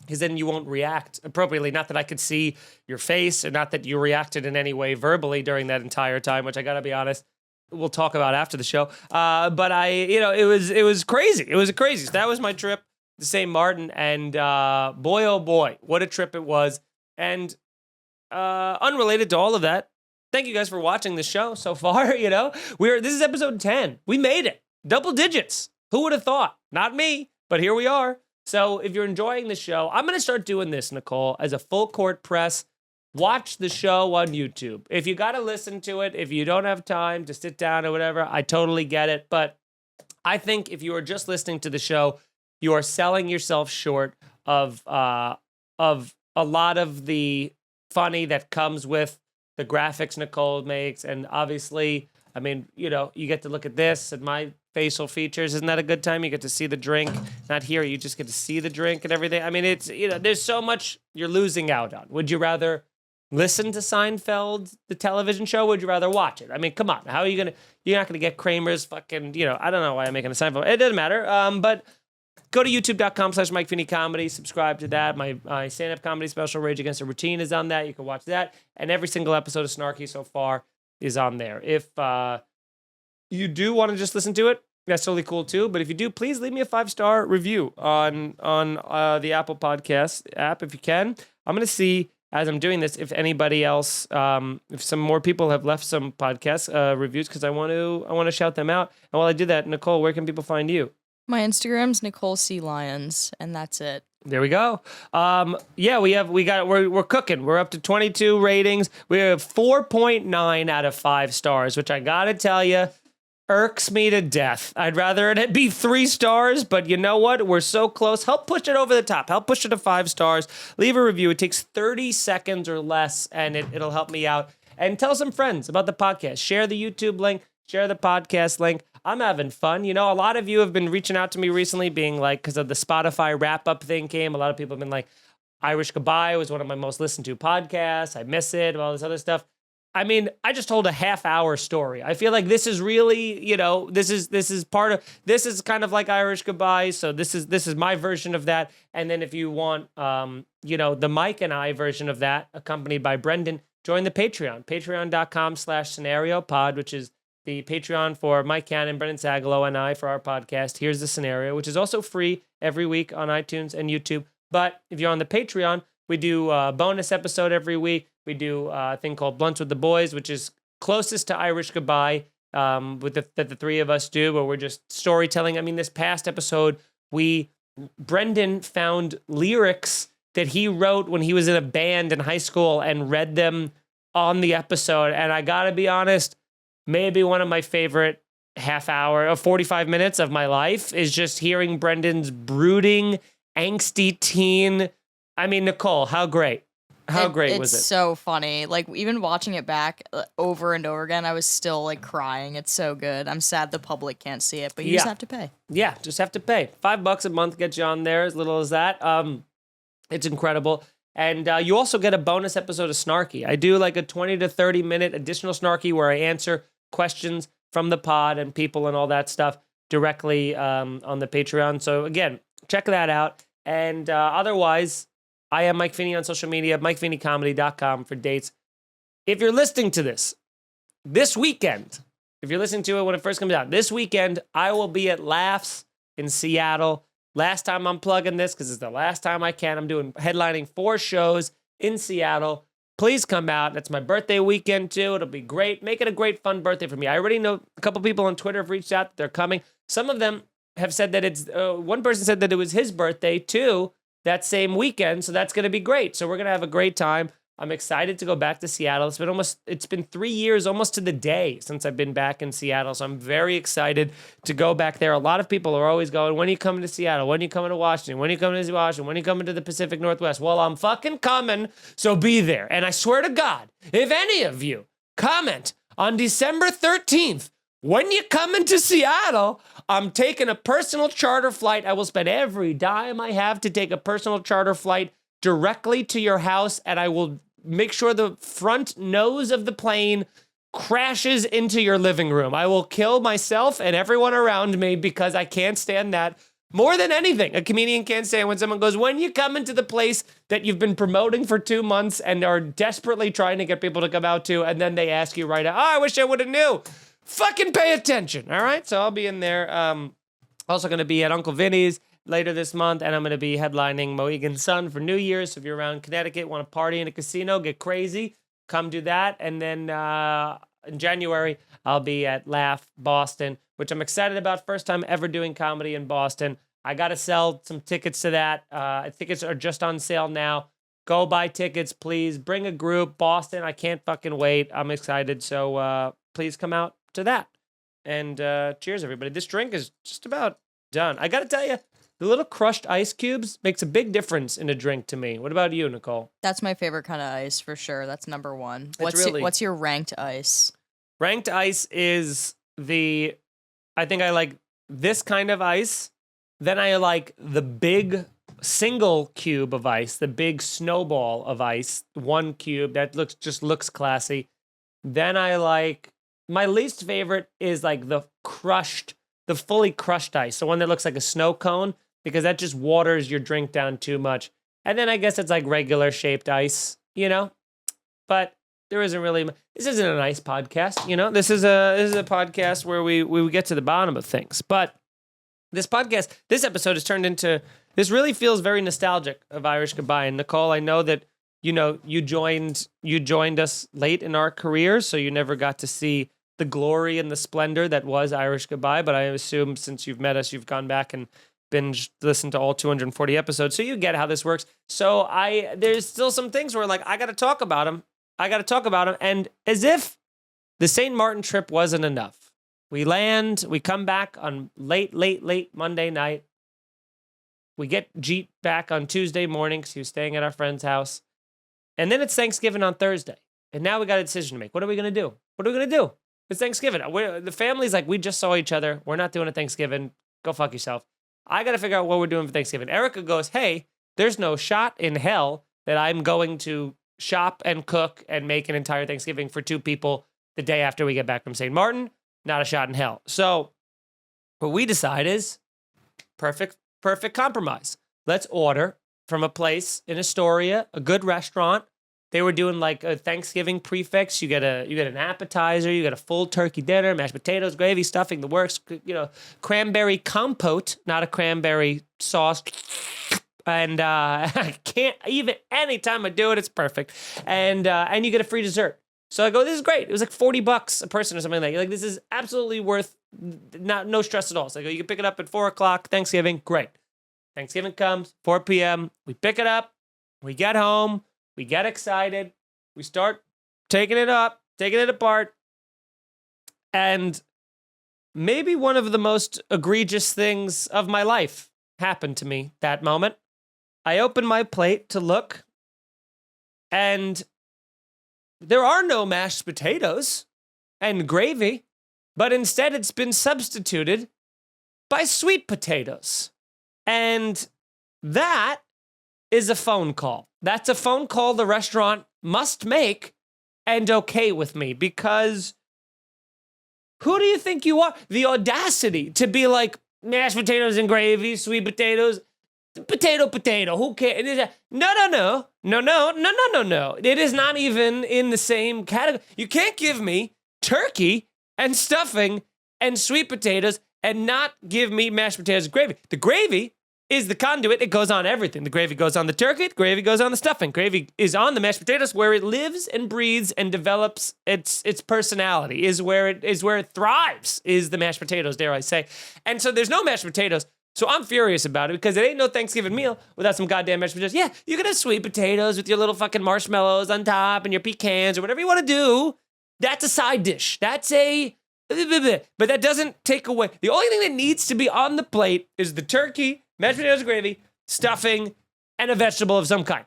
because then you won't react appropriately. Not that I could see your face, or not that you reacted in any way verbally during that entire time, which I got to be honest, we'll talk about after the show. But it was crazy. It was crazy. So that was my trip to St. Martin, and boy, oh boy, what a trip it was. And unrelated to all of that, thank you guys for watching the show so far. This is episode 10. We made it. Double digits. Who would have thought? Not me, but here we are. So if you're enjoying the show, I'm going to start doing this, Nicole, as a full court press. Watch the show on YouTube. If you got to listen to it, if you don't have time to sit down or whatever, I totally get it. But I think if you are just listening to the show, you are selling yourself short of a lot of the funny that comes with the graphics Nicole makes. And obviously, I mean, you get to look at this and my facial features. Isn't that a good time? You get to see the drink. Not here, you just get to see the drink and everything. I mean, it's, there's so much you're losing out on. Would you rather listen to Seinfeld, the television show? Would you rather watch it? I mean, come on. How are you you're not going to get Kramer's fucking, I don't know why I'm making a Seinfeld. It doesn't matter. But go to youtube.com/Mike Feeney Comedy. Subscribe to that. My stand-up comedy special, Rage Against the Routine, is on that. You can watch that. And every single episode of Snarky so far is on there. If you do want to just listen to it, that's totally cool too. But if you do, please leave me a 5-star review on the Apple Podcast app if you can. I'm going to see, as I'm doing this, if anybody else, if some more people have left some podcast reviews, because I want to shout them out. And while I do that, Nicole, where can people find you? My Instagram's Nicole C. Lyons, and that's it. There we go. We're cooking. We're up to 22 ratings. We have 4.9 out of 5 stars, which I gotta tell you, irks me to death. I'd rather it be 3 stars, but you know what? We're so close. Help push it over the top. Help push it to 5 stars. Leave a review. It takes 30 seconds or less, and it'll help me out. And tell some friends about the podcast. Share the YouTube link. Share the podcast link. I'm having fun. You know, a lot of you have been reaching out to me recently being like, because of the Spotify wrap-up thing came, a lot of people have been like, Irish Goodbye was one of my most listened to podcasts. I miss it, all this other stuff. I mean, I just told a half-hour story. I feel like this is really, you know, this is kind of like Irish Goodbye. So this is my version of that. And then if you want, you know, the Mike and I version of that, accompanied by Brendan, join the Patreon, patreon.com/scenariopod, which is the Patreon for Mike Cannon, Brendan Sagalow, and I for our podcast. Here's the Scenario, which is also free every week on iTunes and YouTube. But if you're on the Patreon, we do a bonus episode every week. We do a thing called Blunts with the Boys, which is closest to Irish Goodbye that the three of us do, where we're just storytelling. I mean, this past episode, Brendan found lyrics that he wrote when he was in a band in high school and read them on the episode. And I gotta be honest, maybe one of my favorite half hour or 45 minutes of my life is just hearing Brendan's brooding, angsty teen. I mean, Nicole, how great? How great was it? It's so funny. Like, even watching it back over and over again, I was still, like, crying. It's so good. I'm sad the public can't see it, but you just have to pay. Yeah, just have to pay. $5 a month gets you on there, as little as that. It's incredible. And you also get a bonus episode of Snarky. I do, like, a 20 to 30-minute additional Snarky where I answer questions from the pod and people and all that stuff directly on the Patreon. So, again, check that out. And otherwise, I am Mike Feeney on social media, MikeFeeneyComedy.com for dates. If you're listening to this weekend, if you're listening to it when it first comes out, this weekend, I will be at Laughs in Seattle. Last time I'm plugging this because it's the last time I can. I'm headlining 4 shows in Seattle. Please come out. That's my birthday weekend, too. It'll be great. Make it a great, fun birthday for me. I already know a couple people on Twitter have reached out that they're coming. Some of them have said that it's, one person said that it was his birthday, too, that same weekend, so that's going to be great. So we're going to have a great time. I'm excited to go back to Seattle. It's been 3 years, almost to the day, since I've been back in Seattle, so I'm very excited to go back there. A lot of people are always going, when are you coming to Seattle? When are you coming to Washington? When are you coming to Washington? When are you coming to the Pacific Northwest? Well, I'm fucking coming, so be there. And I swear to God, if any of you comment on December 13th, when you come into Seattle, I'm taking a personal charter flight. I will spend every dime I have to take a personal charter flight directly to your house, and I will make sure the front nose of the plane crashes into your living room. I will kill myself and everyone around me because I can't stand that more than anything. A comedian can't stand when someone goes, when you come into the place that you've been promoting for 2 months and are desperately trying to get people to come out to, and then they ask you right out, oh, I wish I would have knew. Fucking pay attention, all right? So I'll be in there. Also going to be at Uncle Vinny's later this month, and I'm going to be headlining Mohegan Sun for New Year's. So if you're around Connecticut, want to party in a casino, get crazy, come do that. And then in January, I'll be at Laugh Boston, which I'm excited about. First time ever doing comedy in Boston. I got to sell some tickets to that. Tickets are just on sale now. Go buy tickets, please. Bring a group. Boston, I can't fucking wait. I'm excited. So please come out to that. And cheers, everybody. This drink is just about done. I got to tell you, the little crushed ice cubes makes a big difference in a drink to me. What about you, Nicole? That's my favorite kind of ice for sure. That's number one. Really... What's your ranked ice? Ranked ice is I think I like this kind of ice. Then I like the big single cube of ice, the big snowball of ice, 1 cube that looks classy. Then I like, my least favorite is like the fully crushed ice, the one that looks like a snow cone, because that just waters your drink down too much. And then I guess it's like regular shaped ice, you know? But there isn't really, this isn't an ice podcast, you know? This is a podcast where we get to the bottom of things. But this episode has turned into, this really feels very nostalgic of Irish Goodbye. And Nicole, I know that, you know, you joined us late in our careers, so you never got to see the glory and the splendor that was Irish Goodbye, but I assume since you've met us, you've gone back and listened to all 240 episodes, so you get how this works. So there's still some things where like, I got to talk about them, and as if the St. Martin trip wasn't enough. We come back on late Monday night. We get Jeet back on Tuesday morning because he was staying at our friend's house. And then it's Thanksgiving on Thursday. And now we got a decision to make. What are we going to do? It's Thanksgiving. The family's like, we just saw each other. We're not doing a Thanksgiving. Go fuck yourself. I got to figure out what we're doing for Thanksgiving. Erica goes, hey, there's no shot in hell that I'm going to shop and cook and make an entire Thanksgiving for 2 people the day after we get back from St. Martin. Not a shot in hell. So what we decide is perfect compromise. Let's order from a place in Astoria, a good restaurant. They were doing like a Thanksgiving prefix. You get an appetizer, you get a full turkey dinner, mashed potatoes, gravy, stuffing, the works. Cranberry compote, not a cranberry sauce. And I can't even anytime I do it, it's perfect. And you get a free dessert. So I go, this is great. It was like $40 a person or something like this is absolutely worth no stress at all. So I go, you can pick it up at 4:00 Thanksgiving. Great. Thanksgiving comes 4 p.m. We pick it up. We get home. We get excited. We start taking it apart. And maybe one of the most egregious things of my life happened to me that moment. I open my plate to look, and there are no mashed potatoes and gravy, but instead it's been substituted by sweet potatoes. And that is a phone call. That's a phone call the restaurant must make and okay with me, because who do you think you are? The audacity to be like, mashed potatoes and gravy, sweet potatoes, potato, who cares? No. It is not even in the same category. You can't give me turkey and stuffing and sweet potatoes and not give me mashed potatoes and gravy. The gravy is the conduit. It goes on everything. The gravy goes on the turkey. The gravy goes on the stuffing. Gravy is on the mashed potatoes, where it lives and breathes and develops its personality. Is where it thrives. Is the mashed potatoes, dare I say? And so there's no mashed potatoes. So I'm furious about it, because it ain't no Thanksgiving meal without some goddamn mashed potatoes. Yeah, you can have sweet potatoes with your little fucking marshmallows on top and your pecans or whatever you want to do. That's a side dish. That's a... But that doesn't take away... The only thing that needs to be on the plate is the turkey, mashed potatoes and gravy, stuffing, and a vegetable of some kind.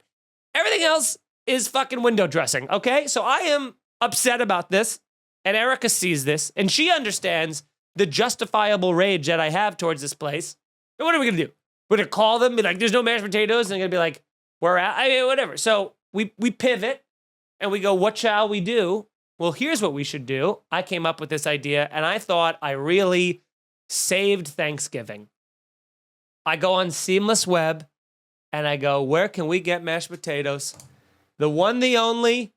Everything else is fucking window dressing, okay? So I am upset about this, and Erica sees this, and she understands the justifiable rage that I have towards this place. And what are we gonna do? We're gonna call them, be like, there's no mashed potatoes, and they're gonna be like, we're out. I mean, whatever. So we pivot, and we go, what shall we do? Well, here's what we should do. I came up with this idea, and I thought I really saved Thanksgiving. I go on Seamless Web, and I go, where can we get mashed potatoes? The one, the only,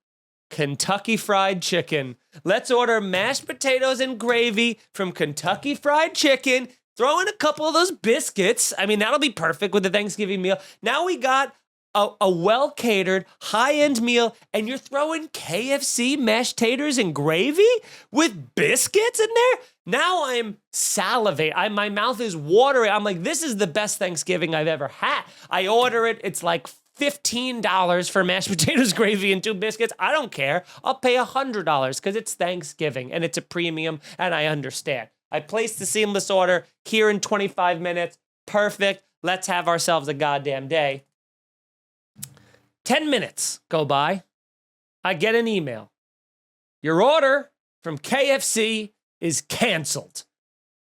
Kentucky Fried Chicken. Let's order mashed potatoes and gravy from Kentucky Fried Chicken. Throw in a couple of those biscuits. I mean, that'll be perfect with the Thanksgiving meal. Now we got a well-catered, high-end meal, and you're throwing KFC mashed taters and gravy with biscuits in there? Now I'm salivating. My mouth is watering. I'm like, this is the best Thanksgiving I've ever had. I order it. It's like $15 for mashed potatoes, gravy, and 2 biscuits. I don't care. I'll pay $100 because it's Thanksgiving, and it's a premium, and I understand. I placed the seamless order here in 25 minutes. Perfect. Let's have ourselves a goddamn day. 10 minutes go by. I get an email. Your order from KFC is canceled.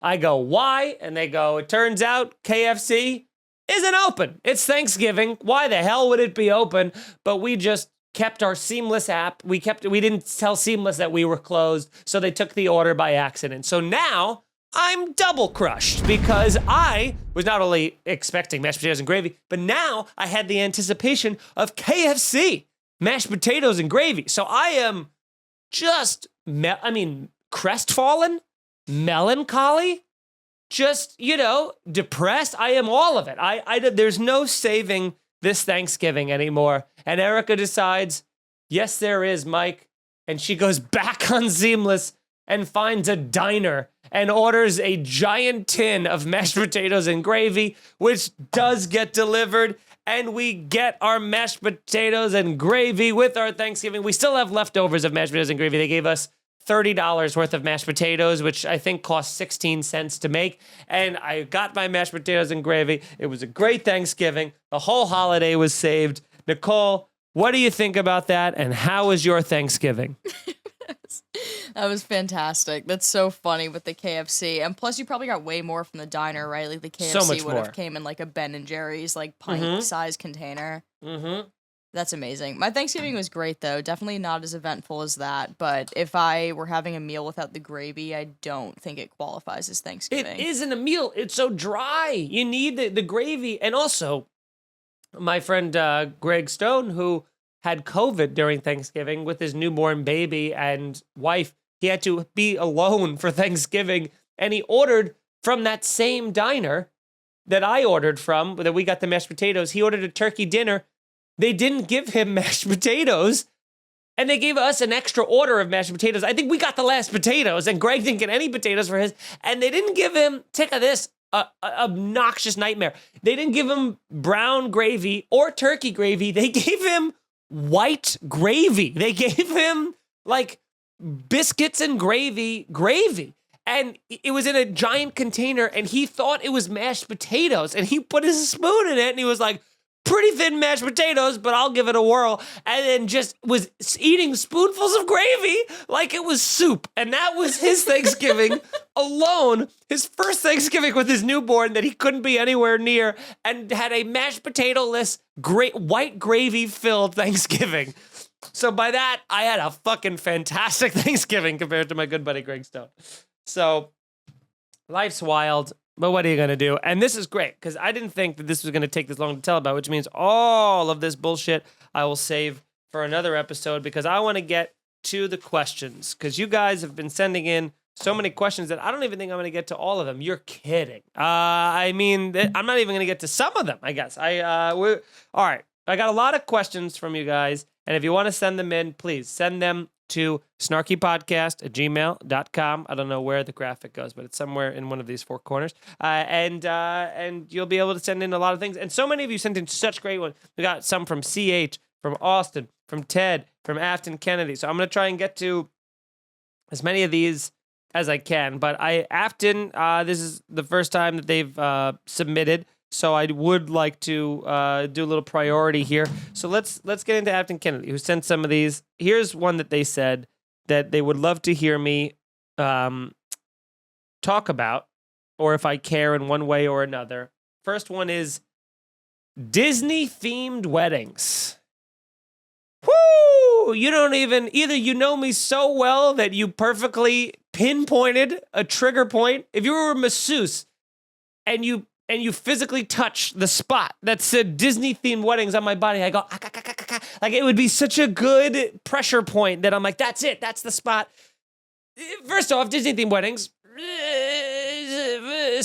I go, why? And they go, it turns out KFC isn't open. It's Thanksgiving. Why the hell would it be open? But we just kept our Seamless app. We didn't tell Seamless that we were closed, so they took the order by accident. So now I'm double crushed, because I was not only expecting mashed potatoes and gravy, but now I had the anticipation of KFC mashed potatoes and gravy. So I am just, crestfallen, melancholy, just, depressed. I am all of it. There's no saving this Thanksgiving anymore. And Erica decides, yes, there is, Mike. And she goes back on Seamless and finds a diner and orders a giant tin of mashed potatoes and gravy, which does get delivered. And we get our mashed potatoes and gravy with our Thanksgiving. We still have leftovers of mashed potatoes and gravy. They gave us $30 worth of mashed potatoes, which I think cost 16 cents to make. And I got my mashed potatoes and gravy. It was a great Thanksgiving. The whole holiday was saved. Nicole, what do you think about that? And how was your Thanksgiving? That was fantastic. That's so funny with the KFC. And plus, you probably got way more from the diner, right? Like the So KFC much would more. have came in like a Ben and Jerry's like pint-sized container. Mm-hmm. That's amazing. My Thanksgiving was great, though. Definitely not as eventful as that. But if I were having a meal without the gravy, I don't think it qualifies as Thanksgiving. It isn't a meal. It's so dry. You need the gravy. And also, my friend Greg Stone, who had COVID during Thanksgiving with his newborn baby and wife, he had to be alone for Thanksgiving. And he ordered from that same diner that I ordered from, that we got the mashed potatoes. He ordered a turkey dinner. They didn't give him mashed potatoes, and they gave us an extra order of mashed potatoes. I think we got the last potatoes, and Greg didn't get any potatoes for his, and they didn't give him, take of this, obnoxious nightmare. They didn't give him brown gravy or turkey gravy. They gave him white gravy. They gave him, like, biscuits and gravy. And it was in a giant container, and he thought it was mashed potatoes, and he put his spoon in it, and he was like, pretty thin mashed potatoes, but I'll give it a whirl. And then just was eating spoonfuls of gravy like it was soup. And that was his Thanksgiving alone. His first Thanksgiving with his newborn that he couldn't be anywhere near, and had a mashed potato-less, white gravy-filled Thanksgiving. So by that, I had a fucking fantastic Thanksgiving compared to my good buddy Greg Stone. So life's wild. But what are you going to do? And this is great, because I didn't think that this was going to take this long to tell about, which means all of this bullshit I will save for another episode, because I want to get to the questions, because you guys have been sending in so many questions that I don't even think I'm going to get to all of them. You're kidding. I mean, I'm not even going to get to some of them, I guess. All right. I got a lot of questions from you guys, and if you want to send them in, please send them to snarkypodcast@gmail.com. I don't know where the graphic goes, but it's somewhere in one of these four corners. And you'll be able to send in a lot of things. And so many of you sent in such great ones. We got some from CH, from Austin, from Ted, from Afton Kennedy. So I'm going to try and get to as many of these as I can. But Afton, this is the first time that they've submitted. So I would like to do a little priority here. So let's get into Afton Kennedy, who sent some of these. Here's one that they said that they would love to hear me talk about, or if I care in one way or another. First one is Disney-themed weddings. Woo! You don't even, either you know me so well that you perfectly pinpointed a trigger point. If you were a masseuse and you physically touch the spot that said Disney-themed weddings on my body, I go, like, it would be such a good pressure point that I'm like, that's it, that's the spot. First off, Disney-themed weddings,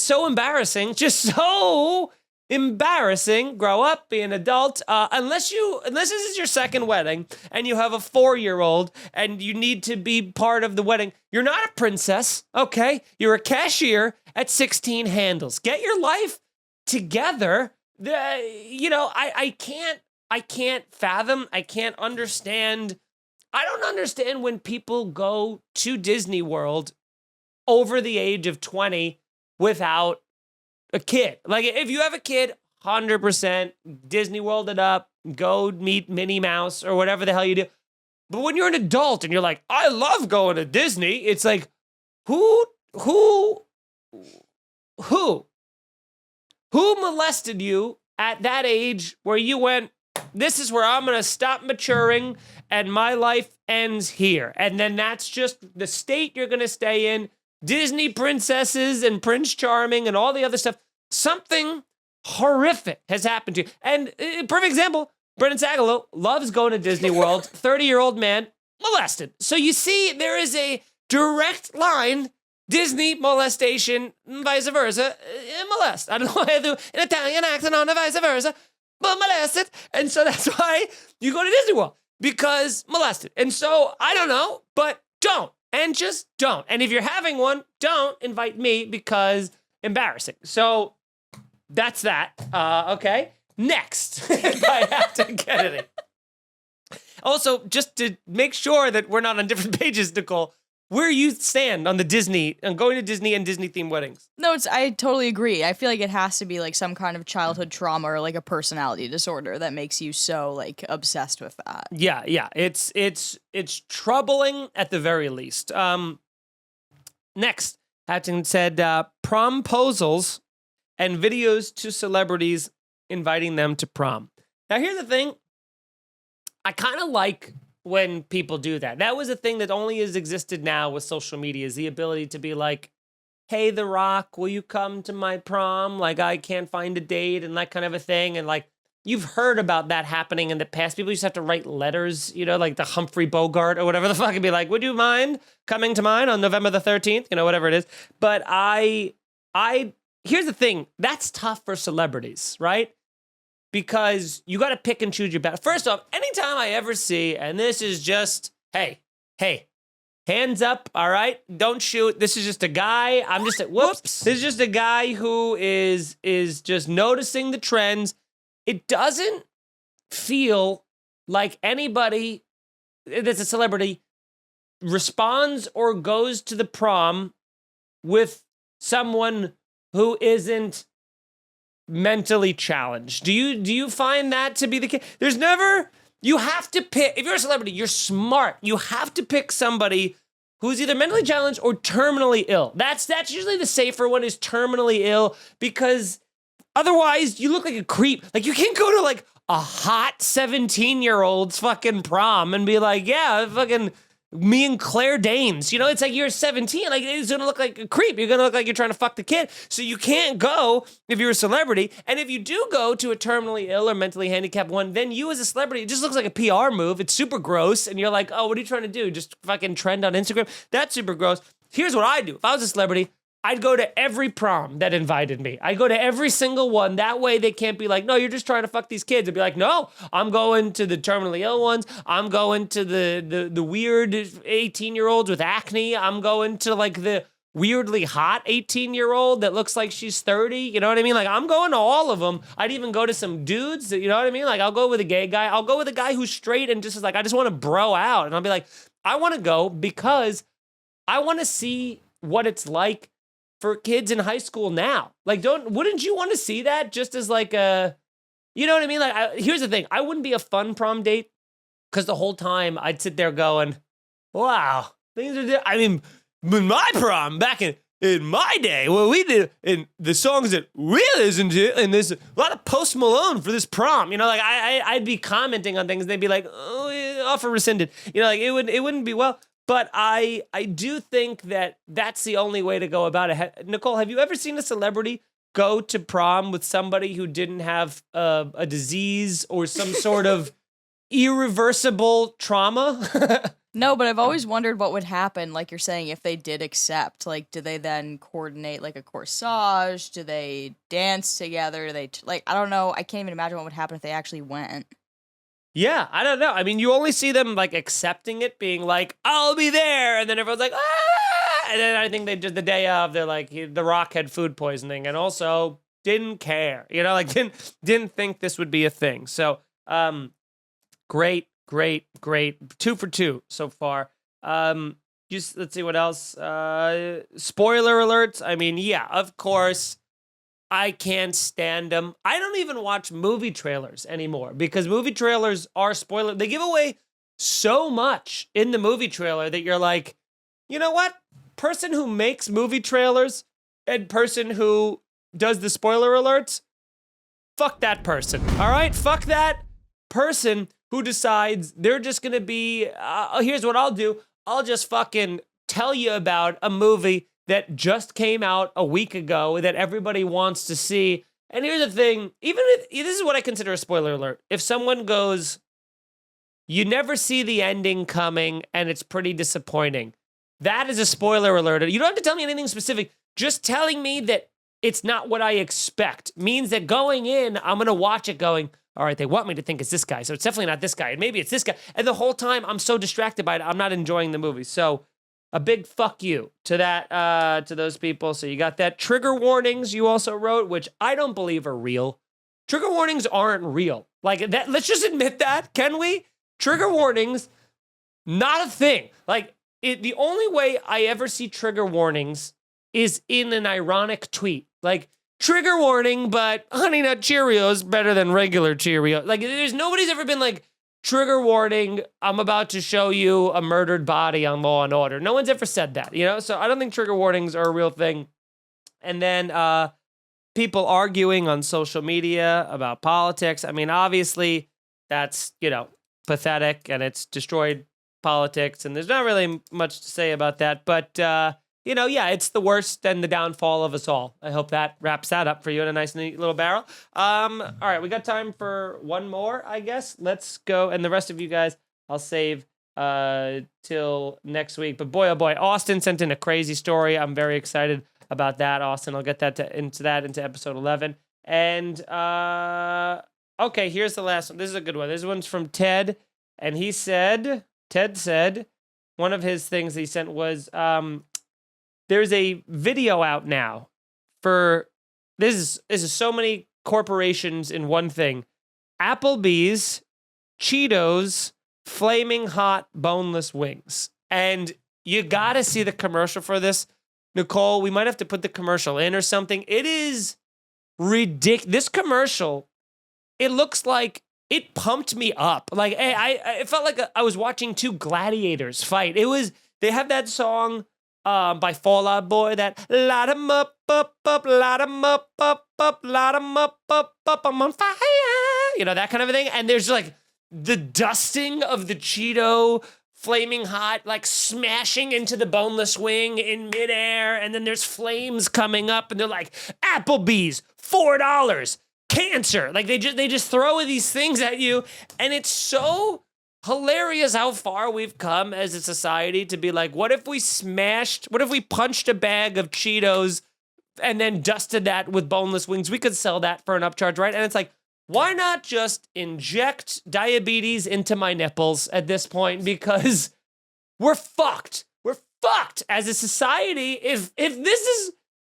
so embarrassing, just so embarrassing. Grow up, be an adult. Unless this is your second wedding and you have a 4-year-old and you need to be part of the wedding, you're not a princess, okay? You're a cashier at 16 handles. Get your life together. I can't fathom. I can't understand. I don't understand when people go to Disney World over the age of 20 without a kid. Like, if you have a kid, 100% Disney World it up, go meet Minnie Mouse or whatever the hell you do. But when you're an adult and you're like, I love going to Disney, it's like, who molested you at that age where you went, this is where I'm going to stop maturing and my life ends here. And then that's just the state you're going to stay in. Disney princesses and Prince Charming and all the other stuff. Something horrific has happened to you. And perfect example, Brendan Sagalow loves going to Disney World. 30-year-old man molested. So you see, there is a direct line. Disney molestation, vice versa, molest. I don't know why I do an Italian accent on a vice versa, but molested. And so that's why you go to Disney World, because molested. And so I don't know, but don't. And just don't. And if you're having one, don't invite me, because embarrassing. So that's that. Okay. Next, by Afton Kennedy. Also, just to make sure that we're not on different pages, Nicole, where you stand on the Disney and going to Disney and Disney themed weddings. No, I totally agree. I feel like it has to be like some kind of childhood trauma or like a personality disorder that makes you so like obsessed with that. Yeah. It's troubling at the very least. Next, Hatton said promposals and videos to celebrities inviting them to prom. Now, here's the thing. I kind of like when people do that. That was a thing that only has existed now with social media, is the ability to be like, hey, The Rock, will you come to my prom? Like, I can't find a date and that kind of a thing. And like, you've heard about that happening in the past. People used to have to write letters, you know, like the Humphrey Bogart or whatever the fuck, and be like, would you mind coming to mine on November the 13th? You know, whatever it is. But here's the thing. That's tough for celebrities, right? Because you got to pick and choose your battle. First off, anytime I ever see, and this is just, hey, hands up, all right? Don't shoot. This is just a guy. I'm just, whoops. This is just a guy who is just noticing the trends. It doesn't feel like anybody that's a celebrity responds or goes to the prom with someone who isn't mentally challenged. Do you find that to be the case? There's never, you have to pick, if you're a celebrity, you're smart. You have to pick somebody who's either mentally challenged or terminally ill. That's usually the safer one, is terminally ill, because otherwise you look like a creep. Like, you can't go to like a hot 17-year-old's fucking prom and be like, yeah, fucking me and Claire Danes. You know, it's like you're 17. Like, it's gonna look like a creep. You're gonna look like you're trying to fuck the kid. So you can't go if you're a celebrity. And if you do go to a terminally ill or mentally handicapped one, then you as a celebrity, it just looks like a PR move. It's super gross. And you're like, oh, what are you trying to do? Just fucking trend on Instagram? That's super gross. Here's what I do. If I was a celebrity, I'd go to every prom that invited me. I'd go to every single one. That way they can't be like, no, you're just trying to fuck these kids. I'd be like, no, I'm going to the terminally ill ones. I'm going to the weird 18-year-olds with acne. I'm going to like the weirdly hot 18-year-old that looks like she's 30. You know what I mean? Like, I'm going to all of them. I'd even go to some dudes that, you know what I mean? Like, I'll go with a gay guy. I'll go with a guy who's straight and just is like, I just want to bro out. And I'll be like, I want to go because I want to see what it's like for kids in high school now. Like, wouldn't you want to see that just as like a, you know what I mean? Like, here's the thing. I wouldn't be a fun prom date because the whole time I'd sit there going, wow, things are, I mean, in my prom back in my day, what we did, and the songs that we listened to, and there's a lot of Post Malone for this prom. You know, like I'd be commenting on things and they'd be like, oh, yeah, offer rescinded. You know, like it wouldn't be well. But I do think that that's the only way to go about it. Nicole, have you ever seen a celebrity go to prom with somebody who didn't have a disease or some sort of irreversible trauma? No, but I've always wondered what would happen, like you're saying, if they did accept. Like, do they then coordinate like a corsage? Do they dance together? Do they like, I don't know. I can't even imagine what would happen if they actually went. Yeah, I don't know. I mean, you only see them like accepting it, being like, I'll be there. And then everyone's like, ah. And then I think they just the day of, they're like, The Rock had food poisoning and also didn't care, you know, like didn't think this would be a thing. So, great. 2 for 2 so far. Just let's see what else. Spoiler alerts. I mean, yeah, of course. I can't stand them. I don't even watch movie trailers anymore because movie trailers are spoiler. They give away so much in the movie trailer that you're like, you know what? Person who makes movie trailers and person who does the spoiler alerts, fuck that person. All right? Fuck that person who decides they're just going to be, here's what I'll do. I'll just fucking tell you about a movie that just came out a week ago that everybody wants to see. And here's the thing, even if, this is what I consider a spoiler alert. If someone goes, you never see the ending coming and it's pretty disappointing, that is a spoiler alert. You don't have to tell me anything specific. Just telling me that it's not what I expect means that going in, I'm going to watch it going, all right, they want me to think it's this guy, so it's definitely not this guy, and maybe it's this guy. And the whole time, I'm so distracted by it, I'm not enjoying the movie. So a big fuck you to that, to those people. So you got that. Trigger warnings you also wrote, which I don't believe are real. Trigger warnings aren't real. Like that. Let's just admit that, can we? Trigger warnings, not a thing. Like the only way I ever see trigger warnings is in an ironic tweet. Like, trigger warning, but Honey Nut Cheerios better than regular Cheerios. Like, there's nobody's ever been like, trigger warning, I'm about to show you a murdered body on Law and Order. No one's ever said that, you know? So I don't think trigger warnings are a real thing. And then people arguing on social media about politics. I mean, obviously, that's, pathetic, and it's destroyed politics, and there's not really much to say about that. But, it's the worst and the downfall of us all. I hope that wraps that up for you in a nice, neat little barrel. All right, we got time for one more, I guess. Let's go. And the rest of you guys, I'll save till next week. But boy, oh boy, Austin sent in a crazy story. I'm very excited about that, Austin. I'll get into episode 11. And, okay, here's the last one. This is a good one. This one's from Ted. And Ted said, one of his things he sent was, there's a video out now for, this is so many corporations in one thing. Applebee's, Cheetos, Flaming Hot Boneless Wings. And you gotta see the commercial for this. Nicole, we might have to put the commercial in or something. It is ridiculous. This commercial, it looks like it pumped me up. Like, it felt like I was watching two gladiators fight. They have that song by Fall Out Boy, that light 'em up, light 'em up, light 'em up, I'm on fire. That kind of a thing. And there's like the dusting of the Cheeto flaming hot, like smashing into the boneless wing in midair. And then there's flames coming up, and they're like, Applebee's, $4, cancer. Like they just throw these things at you. And it's so hilarious how far we've come as a society to be like, what if we punched a bag of Cheetos and then dusted that with boneless wings? We could sell that for an upcharge, right? And it's like, why not just inject diabetes into my nipples at this point? Because we're fucked. We're fucked as a society. If this is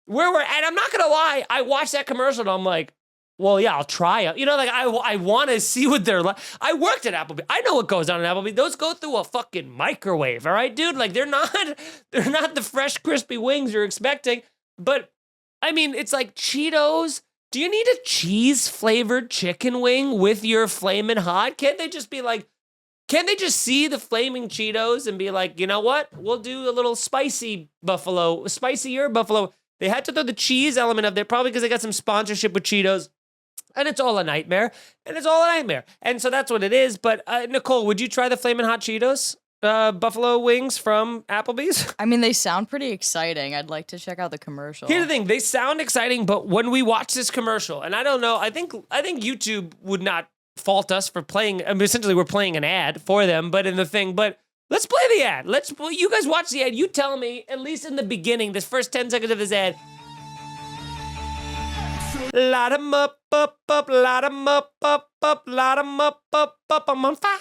where we're at, I'm not gonna lie, I watched that commercial and I'm like, well, yeah, I'll try it. I want to see what they're like. I worked at Applebee's. I know what goes on at Applebee's. Those go through a fucking microwave, all right, dude? Like, they're not the fresh, crispy wings you're expecting. But, I mean, it's like Cheetos. Do you need a cheese-flavored chicken wing with your flaming hot? Can't they just see the flaming Cheetos and be like, you know what? We'll do a little spicier buffalo. They had to throw the cheese element of there, probably because they got some sponsorship with Cheetos. And it's all a nightmare. And so that's what it is. But Nicole, would you try the Flamin' Hot Cheetos buffalo wings from Applebee's? I mean, they sound pretty exciting. I'd like to check out the commercial. Here's the thing. They sound exciting, but when we watch this commercial, and I don't know, I think YouTube would not fault us for playing. I mean, essentially, we're playing an ad for them, but let's play the ad. You guys watch the ad. You tell me, at least in the beginning, this first 10 seconds of this ad, light 'em up, light 'em up, light 'em up, I'm on fire.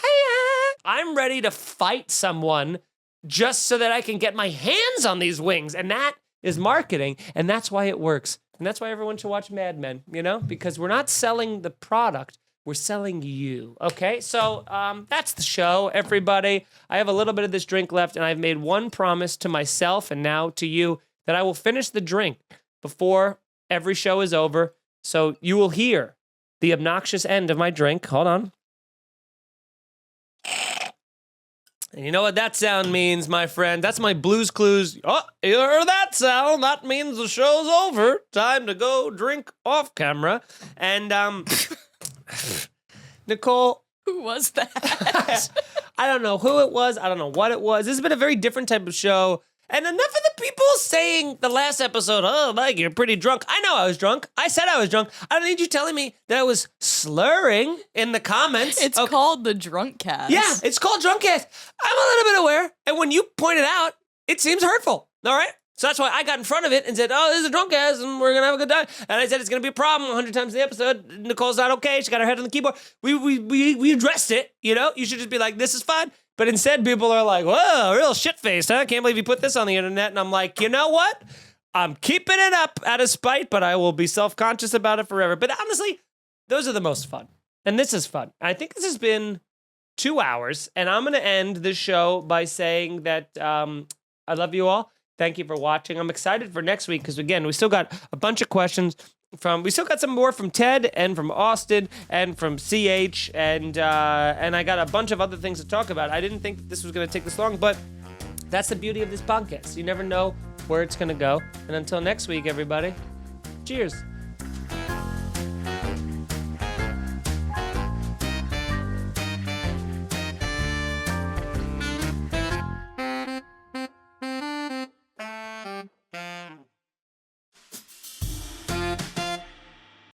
I'm ready to fight someone just so that I can get my hands on these wings. And that is marketing, and that's why it works. And that's why everyone should watch Mad Men, because we're not selling the product, we're selling you, okay? So that's the show, everybody. I have a little bit of this drink left, and I've made one promise to myself and now to you that I will finish the drink before every show is over. So you will hear the obnoxious end of my drink. Hold on. And you know what that sound means, my friend? That's my Blues Clues. Oh, you heard that sound? That means the show's over. Time to go drink off camera. And, Nicole. Who was that? I don't know who it was. I don't know what it was. This has been a very different type of show. And enough of the people saying the last episode, oh, Mike, you're pretty drunk. I know I was drunk. I said I was drunk. I don't need you telling me that I was slurring in the comments. It's called the Drunk Cast. Yeah, it's called Drunk Cast. I'm a little bit aware. And when you point it out, it seems hurtful. All right? So that's why I got in front of it and said, oh, this is a drunk cast and we're going to have a good time. And I said, it's going to be a problem 100 times in the episode. Nicole's not okay. She got her head on the keyboard. We addressed it, You should just be like, this is fine. But instead, people are like, whoa, real shit-faced, huh? I can't believe you put this on the internet. And I'm like, you know what? I'm keeping it up out of spite, but I will be self-conscious about it forever. But honestly, those are the most fun. And this is fun. I think this has been 2 hours, and I'm going to end the show by saying that I love you all. Thank you for watching. I'm excited for next week because, again, we still got a bunch of questions. We still got some more from Ted and from Austin and from CH, and I got a bunch of other things to talk about. I didn't think that this was going to take this long, but that's the beauty of this podcast. You never know where it's going to go. And until next week, everybody, cheers.